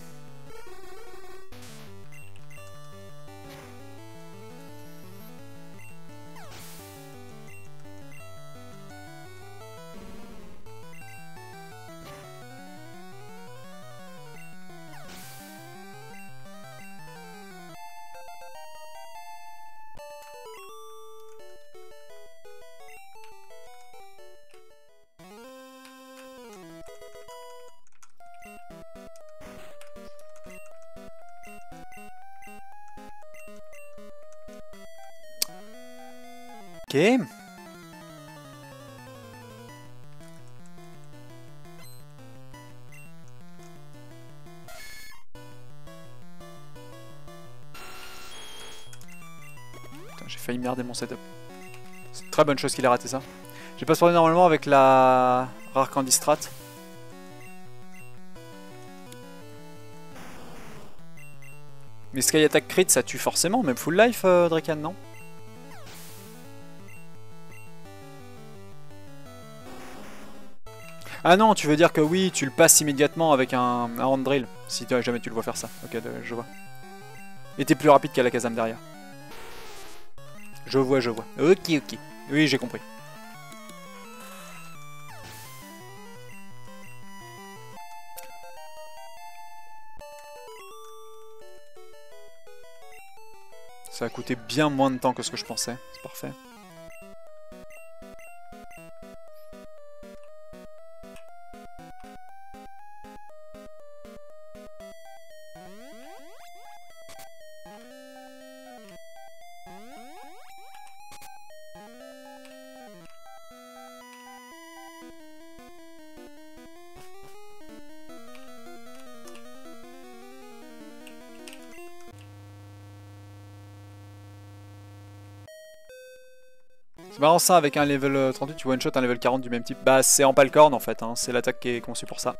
Ok. Putain, j'ai failli merder mon setup. C'est une très bonne chose qu'il ait raté ça. J'ai pas spoilé normalement avec la rare Candy Strat. Mais Sky Attack Crit ça tue forcément, même full life Draken, non? Ah non, tu veux dire que oui, tu le passes immédiatement avec un Hand Drill, si jamais tu le vois faire ça. Ok, je vois. Et t'es plus rapide qu'à la Kazam derrière. Je vois, je vois. Ok, ok. Oui, j'ai compris. Ça a coûté bien moins de temps que ce que je pensais. C'est parfait. C'est marrant ça, avec un level 38, tu one-shot un level 40 du même type. Bah c'est en Palcorn en fait, hein. C'est l'attaque qui est conçue pour ça.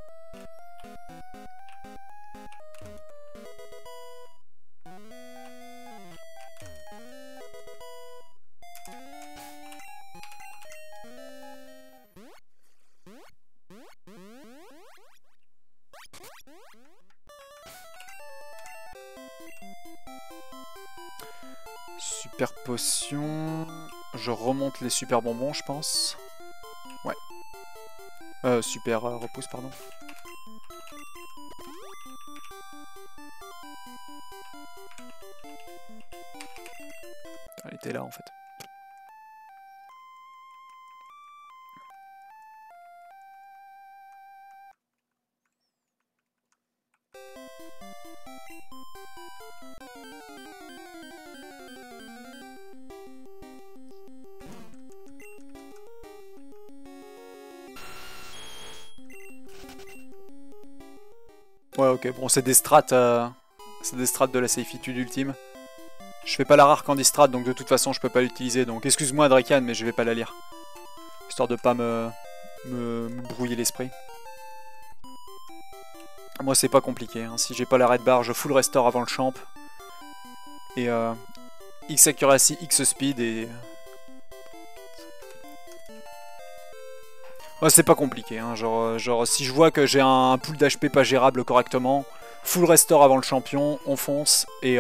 Super potion... Je remonte les super bonbons, je pense. Ouais. Super repousse, pardon. Elle était là, en fait. Ouais, ok, bon, c'est des strats de la safitude ultime. Je fais pas la rare candy strat, donc de toute façon je peux pas l'utiliser, donc excuse-moi Draken, mais je vais pas la lire. Histoire de pas me brouiller l'esprit. Moi c'est pas compliqué, hein. Si j'ai pas la red bar, je full restore avant le champ. Et X accuracy, X speed et... Ouais, c'est pas compliqué, hein. Genre si je vois que j'ai un pool d'HP pas gérable correctement, full restore avant le champion, on fonce, et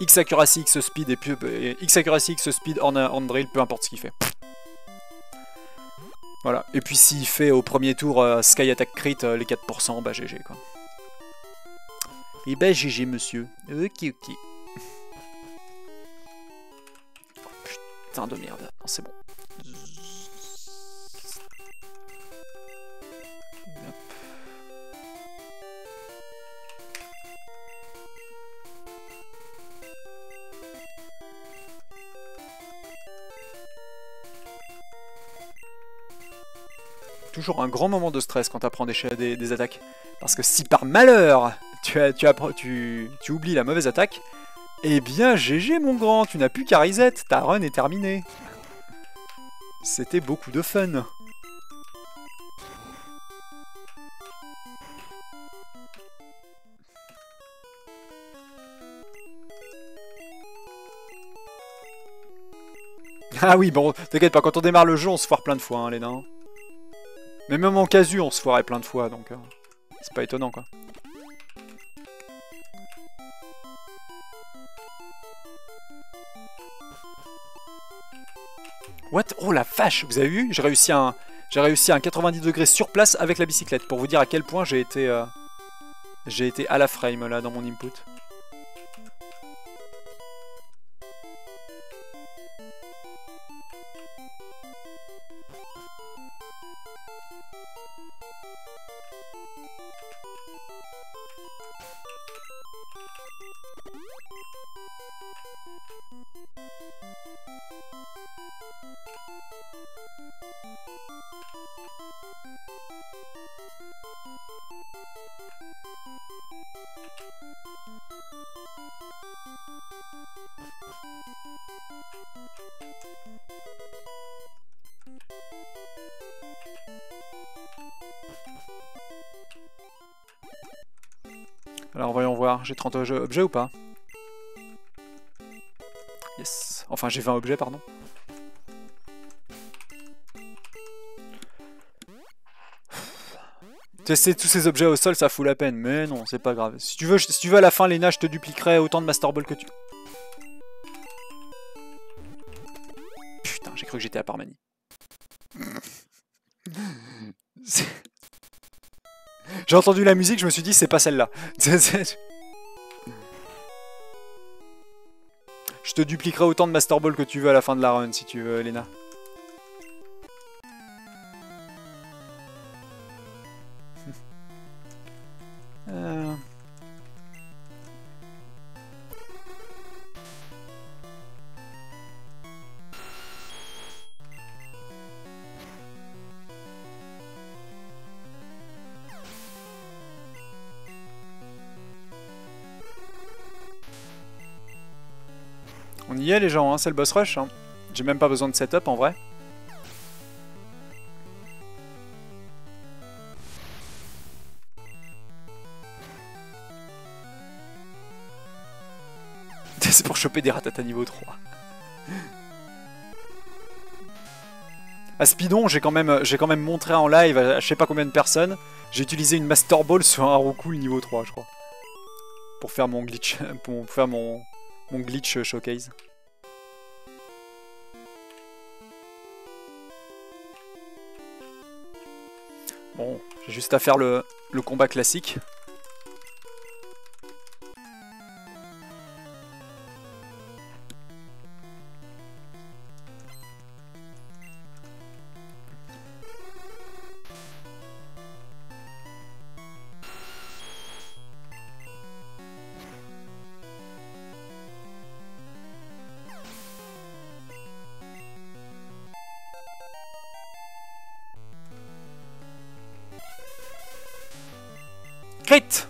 X accuracy, X speed, et X accuracy, X speed, on drill, peu importe ce qu'il fait. Voilà, et puis s'il fait au premier tour Sky Attack Crit, les 4%, bah GG quoi. Et bah GG monsieur. Ok ok. Putain de merde, non c'est bon. Toujours un grand moment de stress quand tu apprends des attaques. Parce que si par malheur tu oublies la mauvaise attaque, eh bien GG mon grand, tu n'as plus qu'à reset, ta run est terminée. C'était beaucoup de fun. Ah oui, bon, t'inquiète pas, quand on démarre le jeu, on se foire plein de fois, hein, les nains. Mais même en casu, on se foirait plein de fois, donc c'est pas étonnant, quoi. What? Oh la vache, vous avez vu? J'ai réussi un 90 degrés sur place avec la bicyclette, pour vous dire à quel point j'ai été à la frame, là, dans mon input. Alors voyons voir, j'ai 30 objets ou pas? Yes. Enfin j'ai 20 objets, pardon. Tester tous ces objets au sol, ça fout la peine, mais non, c'est pas grave. Si tu veux à la fin, Lena, je te dupliquerai autant de Master Ball que tu... Putain, j'ai cru que j'étais à Parmanie. J'ai entendu la musique, je me suis dit, c'est pas celle-là. Je te dupliquerai autant de Master Ball que tu veux à la fin de la run, si tu veux, Lena. On y est les gens, hein, c'est le boss rush. Hein. J'ai même pas besoin de setup en vrai. C'est pour choper des ratatas niveau 3. À Speedon, j'ai quand même montré en live à je sais pas combien de personnes. J'ai utilisé une Master Ball sur un Roku niveau 3, je crois. Pour faire mon glitch, pour faire mon glitch showcase. Bon, j'ai juste à faire le combat classique. Crit!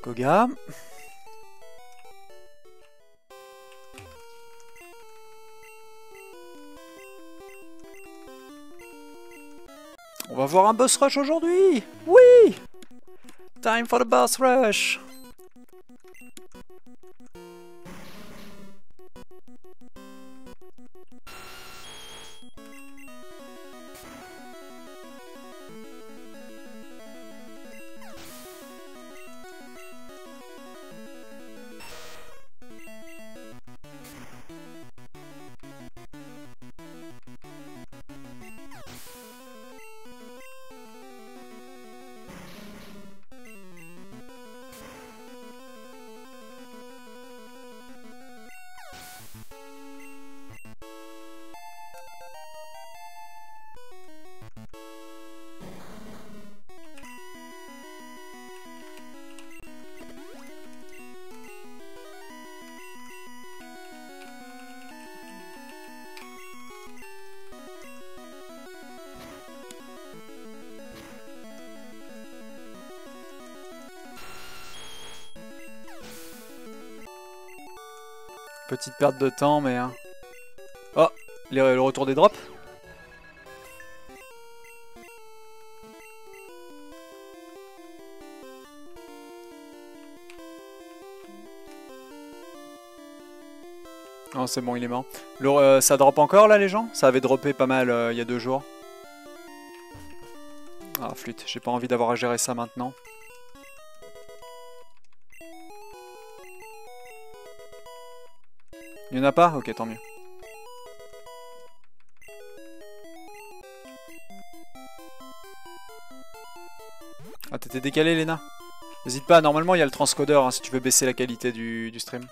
Koga. On va voir un boss rush aujourd'hui. Oui. Time for the boss rush. Petite perte de temps, mais... Oh, le retour des drops. Oh, c'est bon, il est mort. Ça drop encore, là, les gens? Ça avait droppé pas mal il y a 2 jours. Ah, flûte, j'ai pas envie d'avoir à gérer ça maintenant. Il y en a pas? Ok, tant mieux. Ah, t'étais décalé, Léna? N'hésite pas, normalement il y a le transcodeur hein, si tu veux baisser la qualité du stream.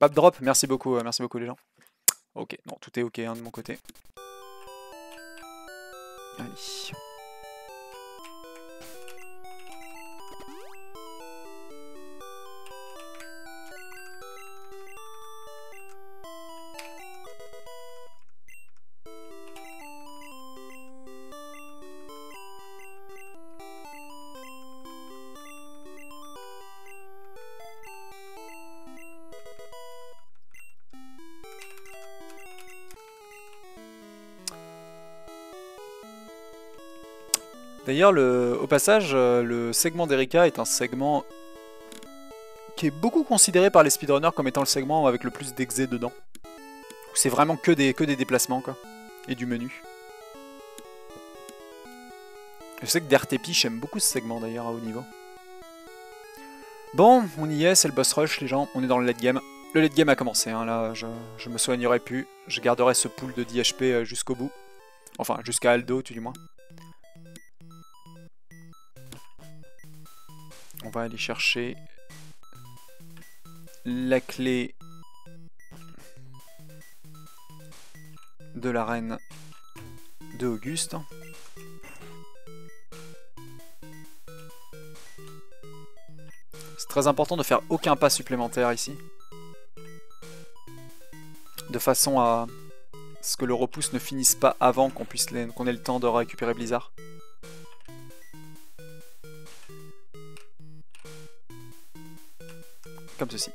Pas de drop, merci beaucoup les gens. Ok, non, tout est ok hein, de mon côté. Allez. D'ailleurs, au passage, le segment d'Erika est un segment qui est beaucoup considéré par les speedrunners comme étant le segment avec le plus d'exé dedans. C'est vraiment que des déplacements, quoi. Et du menu. Je sais que d'RTP, j'aime beaucoup ce segment, d'ailleurs, à haut niveau. Bon, on y est, c'est le boss rush, les gens. On est dans le late game. Le late game a commencé, hein, là, je me soignerai plus. Je garderai ce pool de 10 HP jusqu'au bout. Enfin, jusqu'à Aldo, tout du moins. On va aller chercher la clé de la reine de Auguste. C'est très important de faire aucun pas supplémentaire ici. De façon à ce que le repousse ne finisse pas avant qu'on ait le temps de récupérer Blizzard. Comme ceci.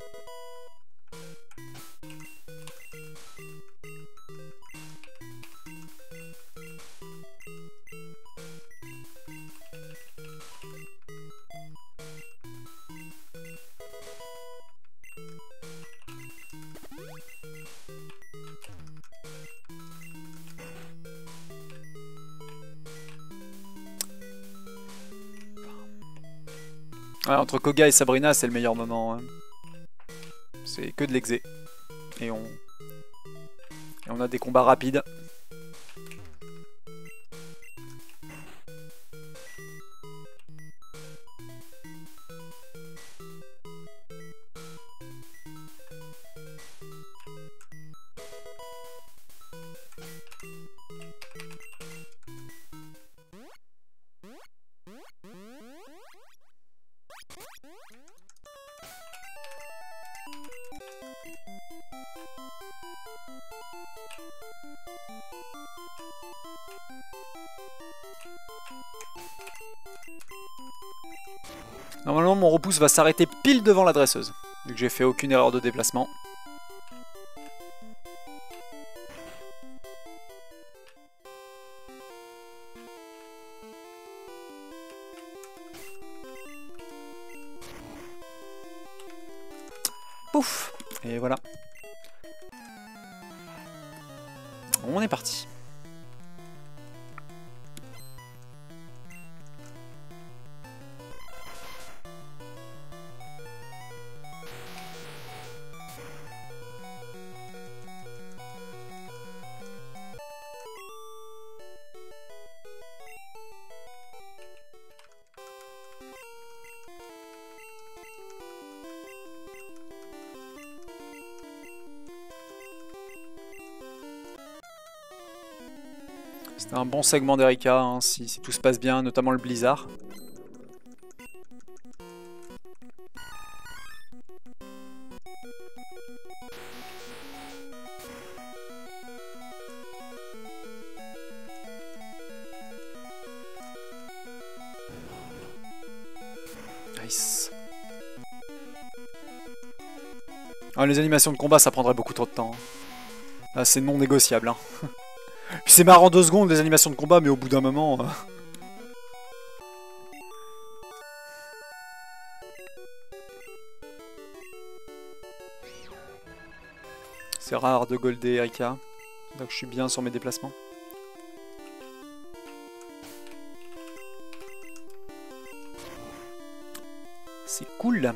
Ouais, entre Koga et Sabrina, c'est le meilleur moment. Hein. C'est que de l'exé. Et on a des combats rapides. Normalement, mon repousse va s'arrêter pile devant la dresseuse, vu que j'ai fait aucune erreur de déplacement. Pouf! Et voilà. On est parti. C'était un bon segment d'Erika, hein, si tout se passe bien, notamment le blizzard. Nice. Ah, les animations de combat, ça prendrait beaucoup trop de temps. Là, c'est non négociable. Hein. Puis c'est marrant 2 secondes les animations de combat, mais au bout d'un moment... C'est rare de golder Erika. Donc je suis bien sur mes déplacements. C'est cool.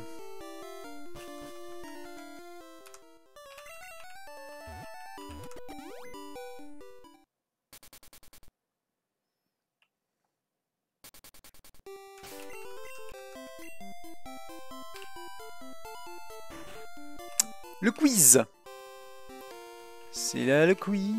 Le quiz. C'est là le quiz.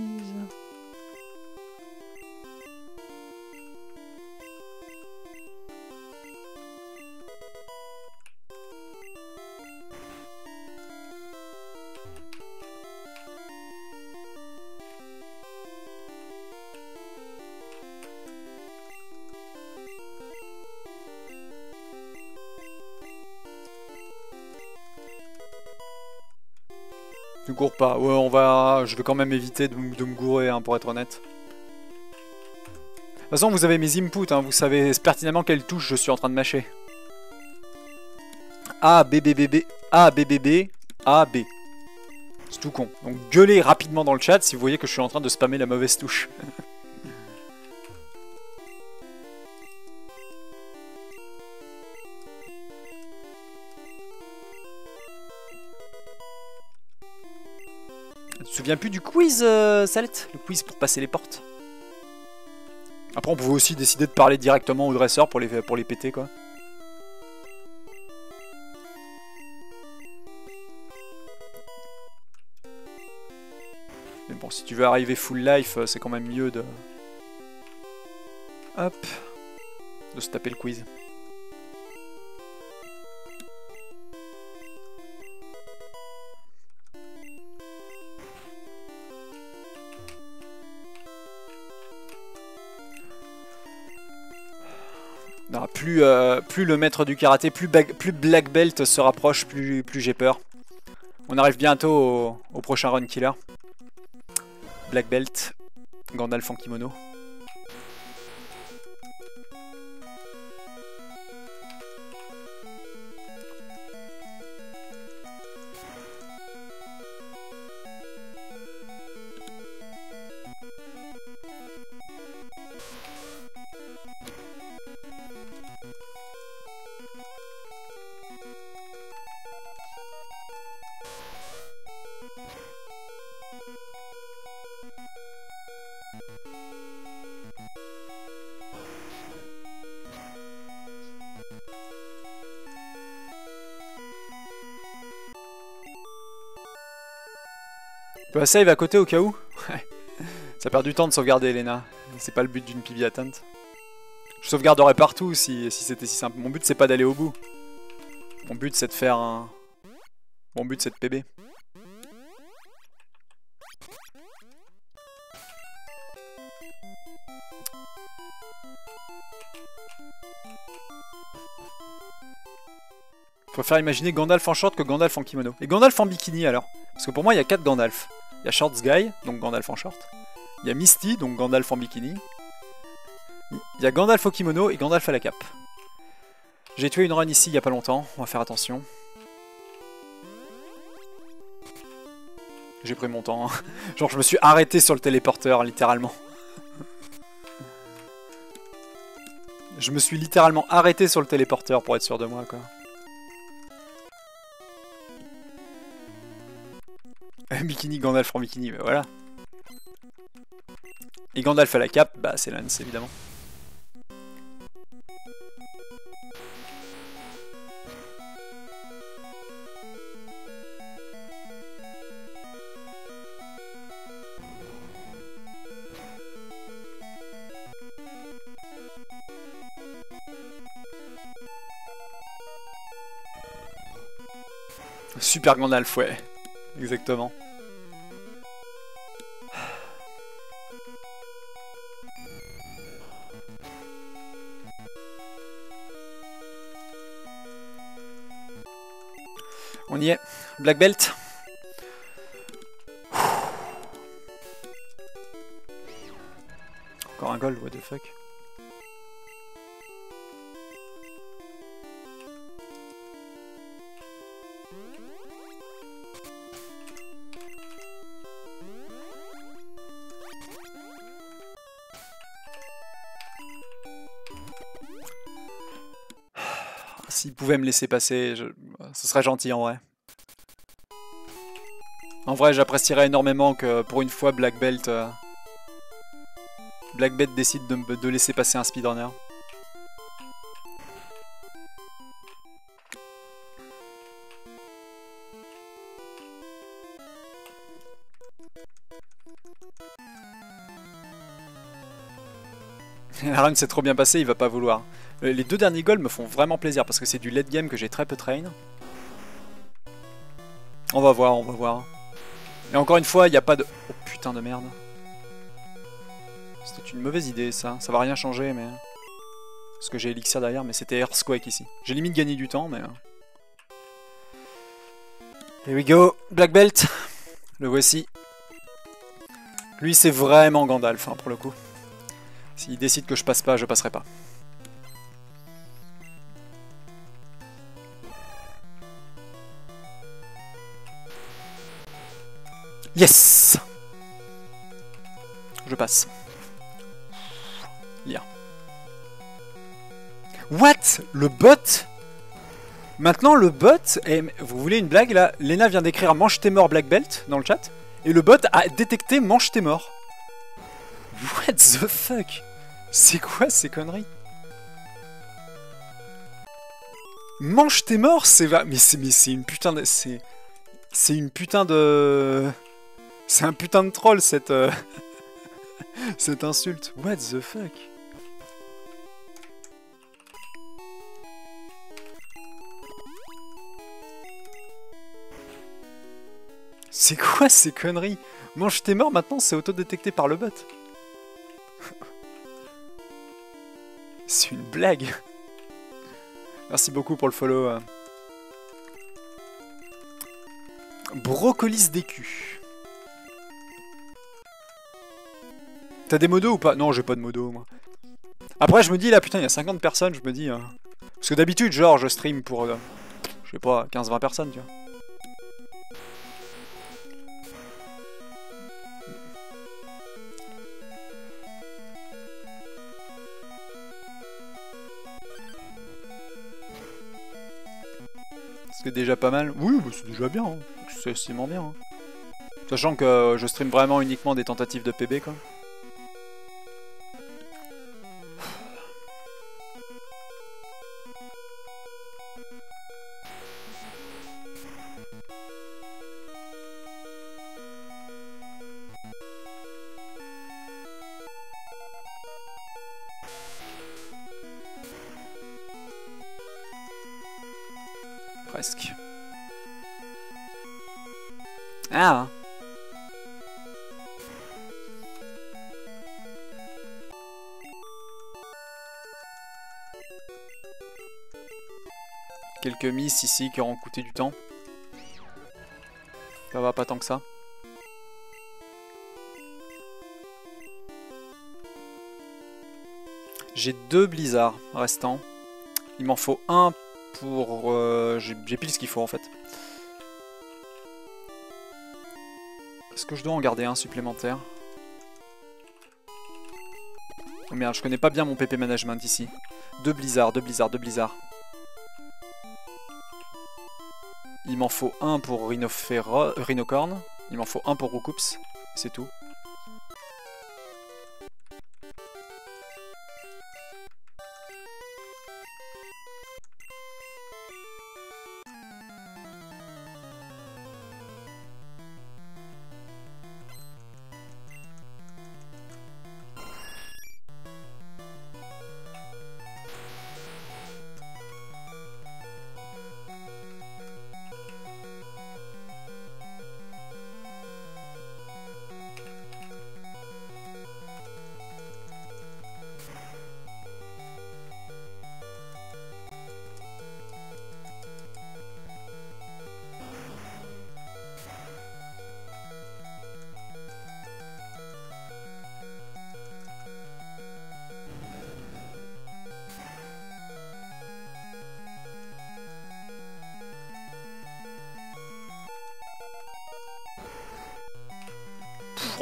Ne cours pas. Ouais, je vais quand même éviter de me gourer, hein, pour être honnête. De toute façon, vous avez mes inputs, hein, vous savez pertinemment quelle touche je suis en train de mâcher. A, B, B, B, B, A, B, B, B, A, B. C'est tout con. Donc gueulez rapidement dans le chat si vous voyez que je suis en train de spammer la mauvaise touche. Tu te souviens plus du quiz, Salette? Le quiz pour passer les portes. Après, on pouvait aussi décider de parler directement aux dresseurs pour les péter, quoi. Mais bon, si tu veux arriver full life, c'est quand même mieux de... Hop. De se taper le quiz. Non, plus le maître du karaté, plus Black Belt se rapproche, plus j'ai peur. On arrive bientôt au prochain run killer. Black Belt, Gandalf en kimono. Tu peux save à côté au cas où. Ça perd du temps de sauvegarder Elena. C'est pas le but d'une PB attente. Je sauvegarderais partout si c'était si simple. Mon but c'est pas d'aller au bout. Mon but c'est de faire un... Mon but c'est de PB. Faut faire imaginer Gandalf en short que Gandalf en kimono. Et Gandalf en bikini alors. Parce que pour moi il y a 4 Gandalf. Il y a Shorts Guy, donc Gandalf en short. Il y a Misty, donc Gandalf en bikini. Il y a Gandalf au kimono et Gandalf à la cape. J'ai tué une run ici il y a pas longtemps, on va faire attention. J'ai pris mon temps. Hein. Genre je me suis arrêté sur le téléporteur littéralement. Je me suis littéralement arrêté sur le téléporteur pour être sûr de moi quoi. Bikini, Gandalf en bikini, mais voilà. Et Gandalf à la cape, bah c'est Lance évidemment. Super Gandalf, ouais. Exactement. On y est. Black Belt. Encore un gold, what the fuck. S'il pouvait me laisser passer, ce serait gentil en vrai. En vrai, j'apprécierais énormément que pour une fois Black Belt décide de laisser passer un speedrunner. La run s'est trop bien passée, il va pas vouloir. Les 2 derniers goals me font vraiment plaisir parce que c'est du late game que j'ai très peu train. On va voir, on va voir. Et encore une fois, il n'y a pas de... Oh putain de merde. C'était une mauvaise idée ça, ça va rien changer mais... Parce que j'ai Elixir derrière, mais c'était Earthquake ici. J'ai limite gagné du temps mais... Here we go, Black Belt. Le voici. Lui c'est vraiment Gandalf hein, pour le coup. S'il décide que je passe pas, je passerai pas. Yes! Je passe. Lire. What? Le bot? Maintenant le bot... vous voulez une blague là? Lena vient d'écrire mange tes morts Black Belt dans le chat. Et le bot a détecté mange tes morts. What the fuck? C'est quoi ces conneries? Mange tes morts, c'est... Mais c'est une putain de... C'est une putain de... C'est un putain de troll cette... cette insulte. What the fuck? C'est quoi ces conneries? Mange tes morts maintenant, c'est auto-détecté par le bot. C'est une blague. Merci beaucoup pour le follow. Brocolis DQ. T'as des modos ou pas? Non, j'ai pas de modo moi. Après, je me dis là, putain, il y a 50 personnes, je me dis. Parce que d'habitude, genre, je stream pour. Je sais pas, 15-20 personnes, tu vois. C'est déjà pas mal. Oui, bah c'est déjà bien. Hein. C'est estimement bien. Hein. Sachant que je stream vraiment uniquement des tentatives de PB, quoi. Presque. Ah. Quelques miss ici qui auront coûté du temps. Ça va, pas tant que ça. J'ai 2 blizzards restants. Il m'en faut un pour... j'ai pile ce qu'il faut en fait. Est-ce que je dois en garder un supplémentaire? Oh merde, je connais pas bien mon PP management ici. 2 blizzards, 2 blizzards, 2 blizzards. Il m'en faut un pour Rhinocorn. Il m'en faut un pour Roucoups. C'est tout.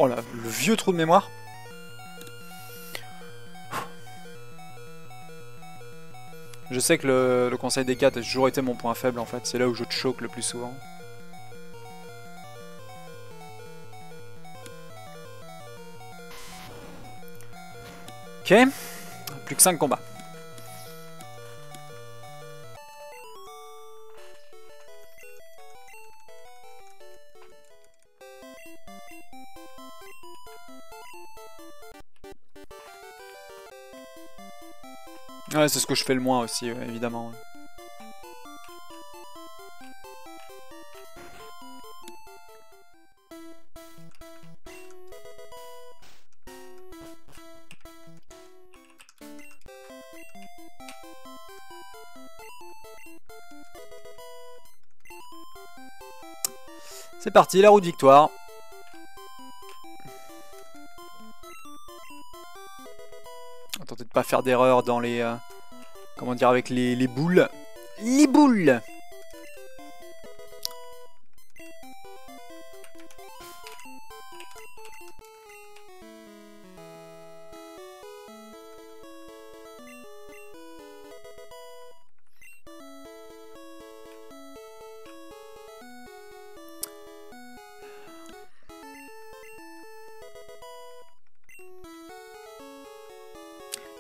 Oh là, le vieux trou de mémoire. Je sais que le conseil des 4 a toujours été mon point faible en fait, c'est là où je te choque le plus souvent. Ok, plus que 5 combats. Ouais, c'est ce que je fais le moins aussi, ouais, évidemment. C'est parti, la roue de victoire. Tentez de pas faire d'erreur dans les... comment dire, avec les boules. Les boules!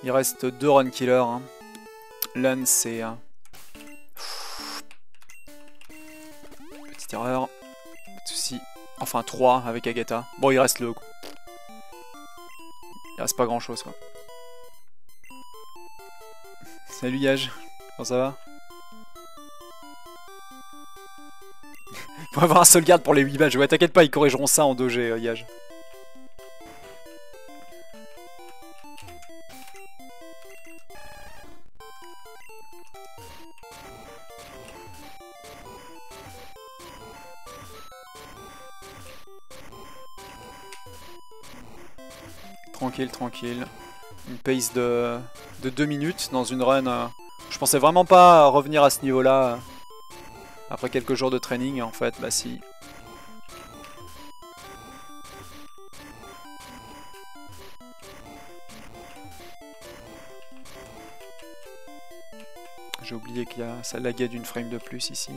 Il reste 2 run killers. Hein. L'un c'est... petite erreur. Pas de soucis. Enfin 3 avec Agatha. Bon, il reste le... Il reste pas grand chose quoi. Salut Yage. Comment ça va? Faut avoir un seul garde pour les 8 badges. Ouais, t'inquiète pas, ils corrigeront ça en 2G, Yage. Tranquille, tranquille. Une pace de 2 minutes dans une run. Je pensais vraiment pas revenir à ce niveau-là. Après quelques jours de training, en fait, bah si. J'ai oublié qu'il y a ça laguait d'une frame de plus ici.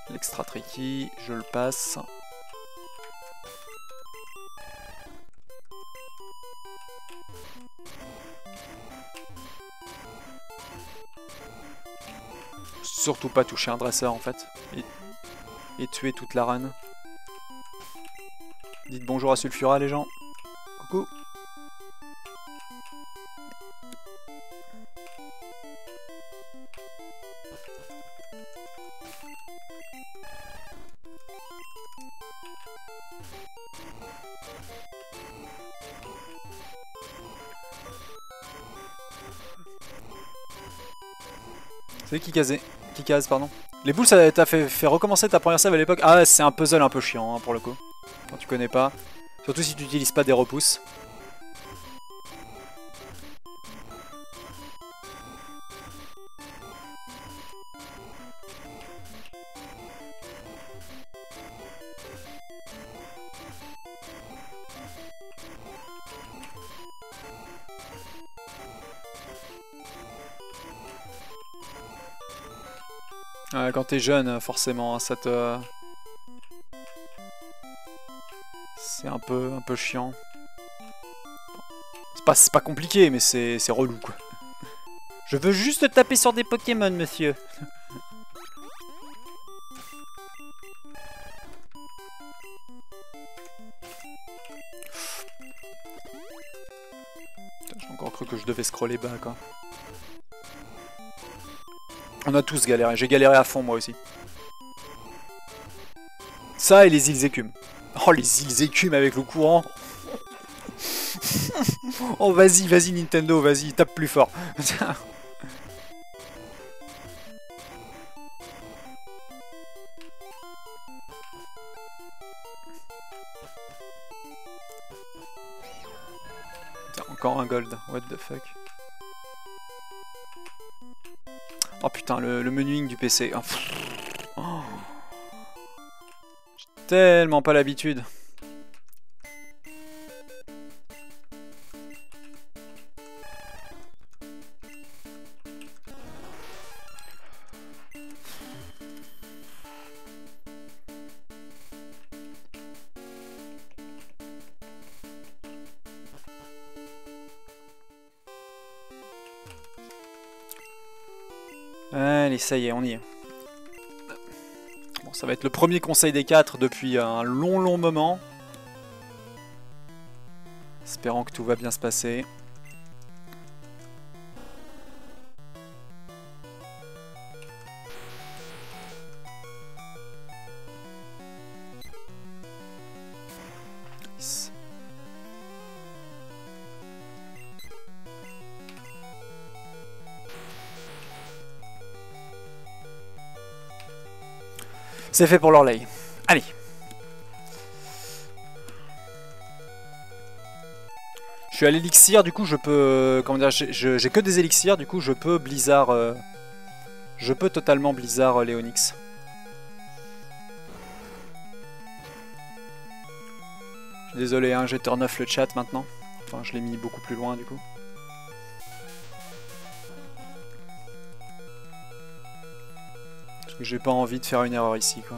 L'extra tricky, je le passe. Surtout pas toucher un dresseur en fait. Et tuer toute la run. Dites bonjour à Sulfura les gens. Coucou. C'est qui case, pardon. Les boules, ça t'a fait recommencer ta première save à l'époque. Ah, c'est un puzzle un peu chiant, hein, pour le coup. Quand tu connais pas. Surtout si tu n'utilises pas des repousses. Quand t'es jeune, forcément, ça te... C'est un peu chiant. C'est pas compliqué, mais c'est relou, quoi. Je veux juste taper sur des Pokémon, monsieur. J'ai encore cru que je devais scroller bas, quoi. On a tous galéré. J'ai galéré à fond, moi aussi. Ça et les îles écumes. Oh, les îles écumes avec le courant. Oh, vas-y, Nintendo, vas-y, tape plus fort. Encore un gold, what the fuck. Oh putain, le menuing du PC. Oh. J'ai tellement pas l'habitude. Allez, ça y est, on y est. Bon, ça va être le premier conseil des 4 depuis un long moment. Espérant que tout va bien se passer. C'est fait pour l'Orley. Allez. Je suis à l'élixir, du coup je peux... Comment dire, j'ai que des élixirs, du coup je peux Blizzard... je peux totalement Blizzard Léonix. Désolé, hein, j'ai turn off le chat maintenant. Enfin, je l'ai mis beaucoup plus loin du coup. Parce que j'ai pas envie de faire une erreur ici, quoi.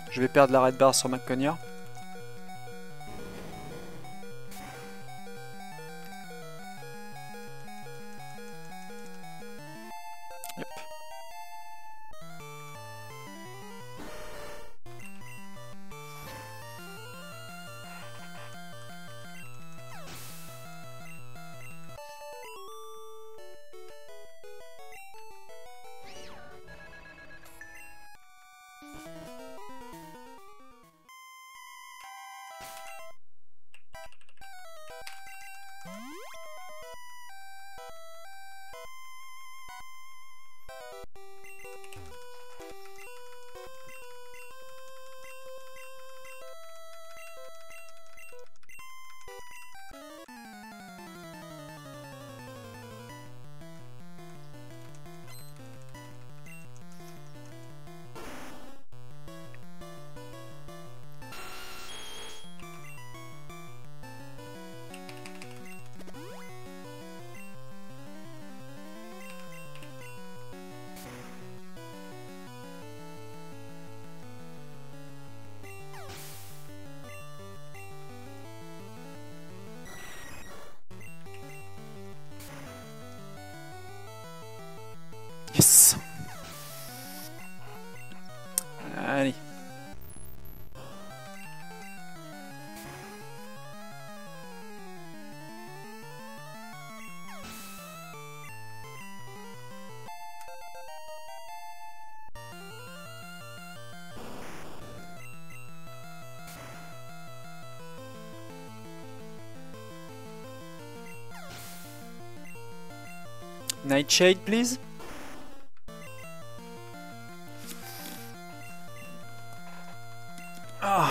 Je vais perdre la red bar sur McConia. Yep. Nightshade, please. Ah.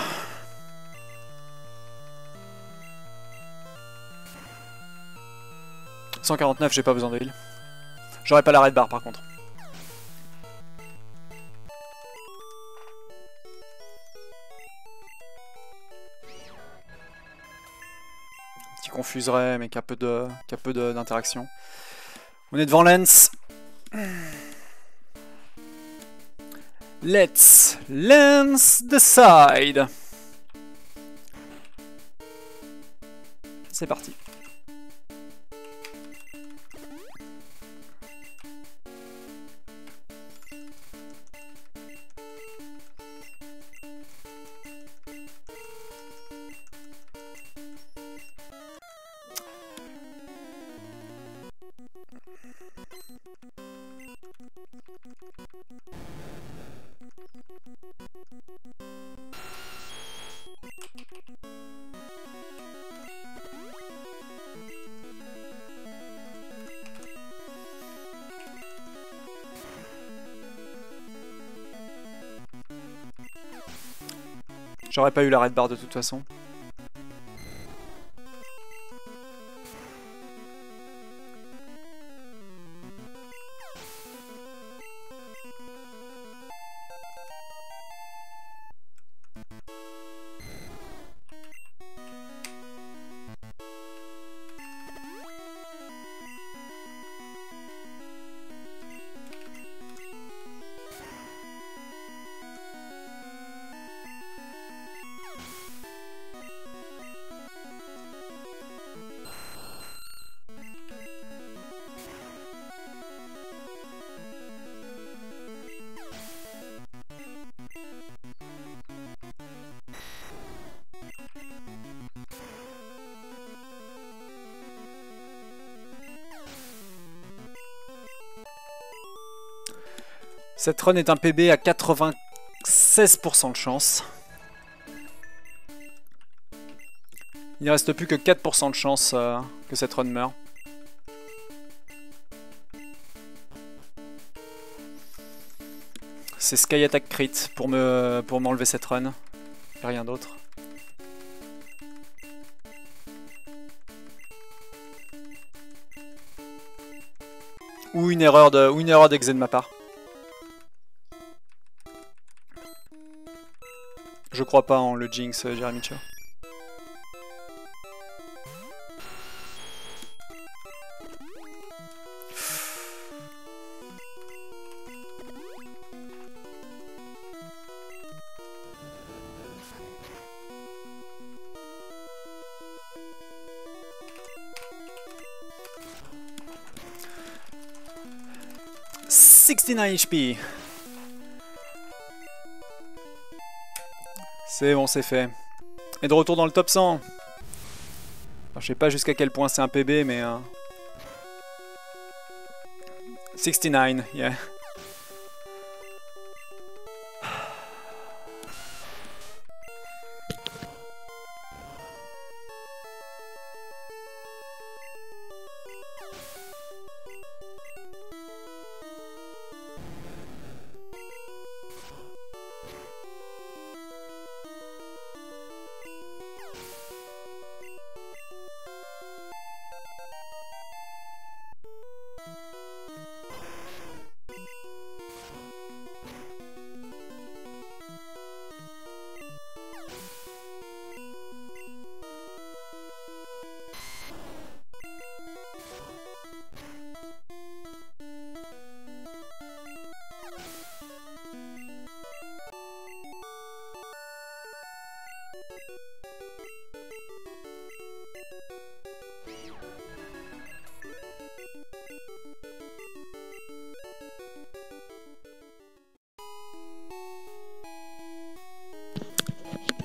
« 149, j'ai pas besoin de heal. J'aurais pas la red bar par contre. Qui confuserait, mais qui a peu d'interaction. On est devant Lance. Let's Lance the side. C'est parti. J'aurais pas eu la red bar de toute façon. Cette run est un PB à 96% de chance. Il ne reste plus que 4% de chance que cette run meure. C'est Sky Attack Crit pour m'enlever cette run. Et rien d'autre. Ou une erreur d'exé de ma part. Je crois pas en le Jinx, Jeremy Cho. « 69 HP. C'est bon, c'est fait. Et de retour dans le top 100. Alors, je sais pas jusqu'à quel point c'est un PB, mais... 69, yeah.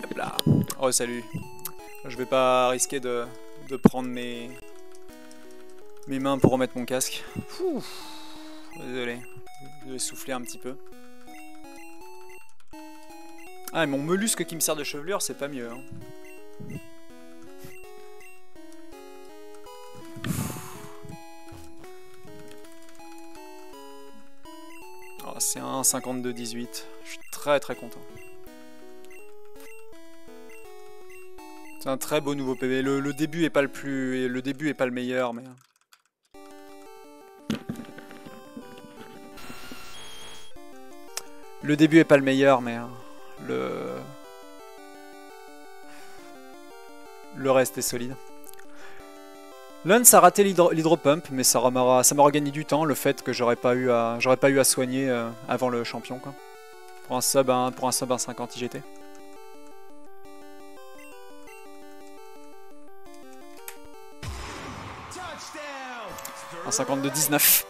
Hop là. Oh salut. Je vais pas risquer de prendre mes mains pour remettre mon casque. Ouh. Désolé. Je vais souffler un petit peu. Ah, et mon mollusque qui me sert de chevelure, c'est pas mieux. Hein. c'est un 52-18. Je suis très très content. C'est un très beau nouveau PV. Le début est pas le début est pas le meilleur, mais le début est pas le meilleur, mais le reste est solide. Lance a raté l'hydropump, mais ça m'aura gagné du temps, le fait que j'aurais pas eu à soigner avant le champion, quoi. Pour un sub 1,50 IGT. Un 52-19.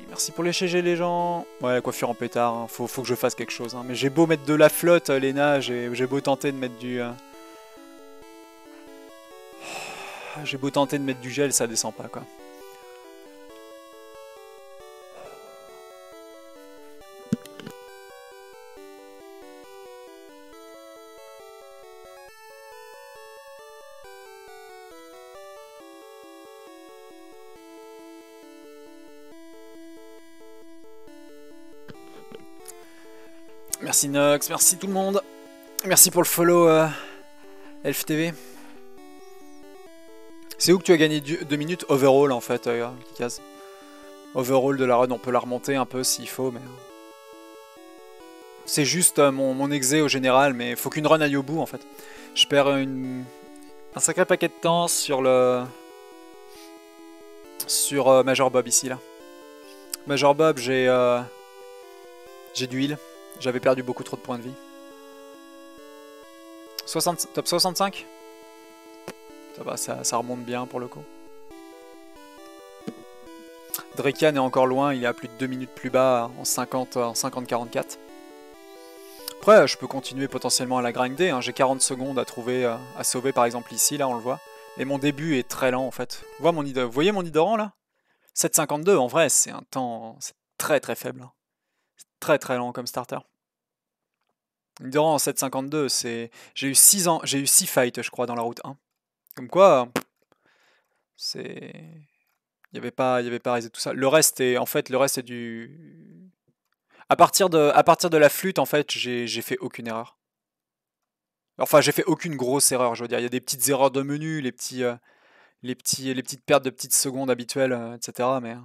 Merci pour les GG les gens. Ouais, coiffure en pétard, hein. Faut que je fasse quelque chose. Hein. Mais j'ai beau mettre de la flotte, Léna, j'ai beau tenter de mettre du... J'ai beau tenter de mettre du gel, ça descend pas, quoi. Merci Nox, merci tout le monde. Merci pour le follow Elf TV. C'est où que tu as gagné 2 minutes? Overall en fait, Kikaz. Overall de la run, on peut la remonter un peu s'il faut, mais... C'est juste mon exé au général, mais faut qu'une run aille au bout en fait. Je perds un sacré paquet de temps sur le... Sur Major Bob ici là. Major Bob, j'ai du heal. J'avais perdu beaucoup trop de points de vie. Top 65? Ça va, ça remonte bien pour le coup. Drakian est encore loin, il est à plus de 2 minutes plus bas en 50-44. Après, je peux continuer potentiellement à la grinder. Hein. J'ai 40 secondes à trouver, à sauver par exemple ici, là on le voit. Et mon début est très lent en fait. Vous voyez mon Nidoran là? 7,52 en vrai, c'est un temps très très faible. C'est très très lent comme starter. Nidoran en 7,52, c'est... J'ai eu 6 fights je crois dans la route 1. Comme quoi, c'est... Il n'y avait pas raisé tout ça. Le reste est du... À partir de la flûte, en fait, j'ai fait aucune erreur. Enfin, j'ai fait aucune grosse erreur, je veux dire. Il y a des petites erreurs de menu, les petites pertes de petites secondes habituelles, etc. Mais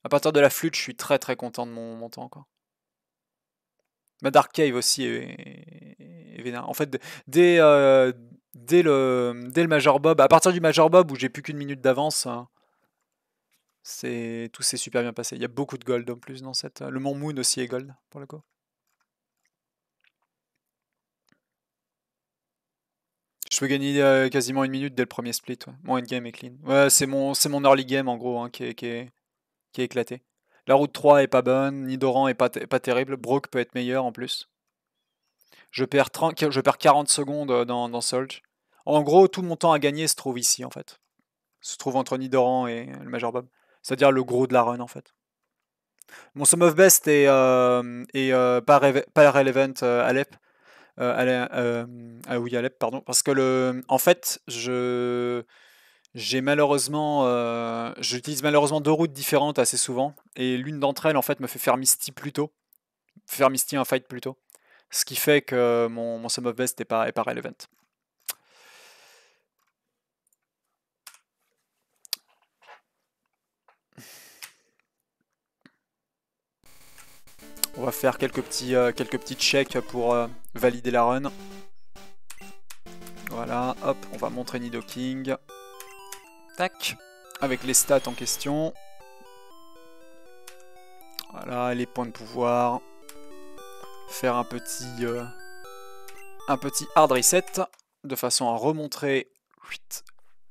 à partir de la flûte, je suis très très content de mon temps, quoi. Ma Dark Cave aussi est vénère. En fait, dès le Major Bob, à partir du Major Bob où j'ai plus qu'une minute d'avance, tout s'est super bien passé. Il y a beaucoup de gold en plus dans cette... Le Mont Moon aussi est gold pour le coup. Je peux gagner quasiment une minute dès le premier split. Ouais. Mon endgame est clean. Ouais, c'est mon early game en gros hein, qui est éclaté. La route 3 est pas bonne, Nidoran est pas terrible, Brock peut être meilleur en plus. Je perds 40 secondes dans Surge. En gros, tout mon temps à gagner se trouve ici en fait. Se trouve entre Nidoran et le Major Bob. C'est-à-dire le gros de la run en fait. Mon Sum of Best est pas relevant Alep. Oui, Alep, pardon. Parce que en fait, j'utilise malheureusement 2 routes différentes assez souvent. Et l'une d'entre elles, en fait, me fait faire Misty plus tôt. Faire Misty un fight plus tôt. Ce qui fait que mon Sum of Best est pas relevant. On va faire quelques petits checks pour valider la run. Voilà, hop, on va montrer Nidoking. Tac, avec les stats en question. Voilà, les points de pouvoir. Faire un petit hard reset, de façon à remontrer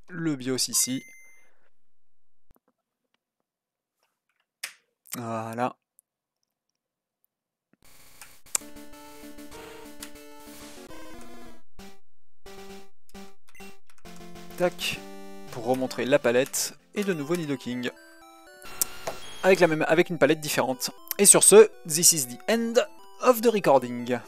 le BIOS ici. Voilà. Tac, pour remontrer la palette, et de nouveau Nidoking. Avec une palette différente. Et sur ce, this is the end of the recording.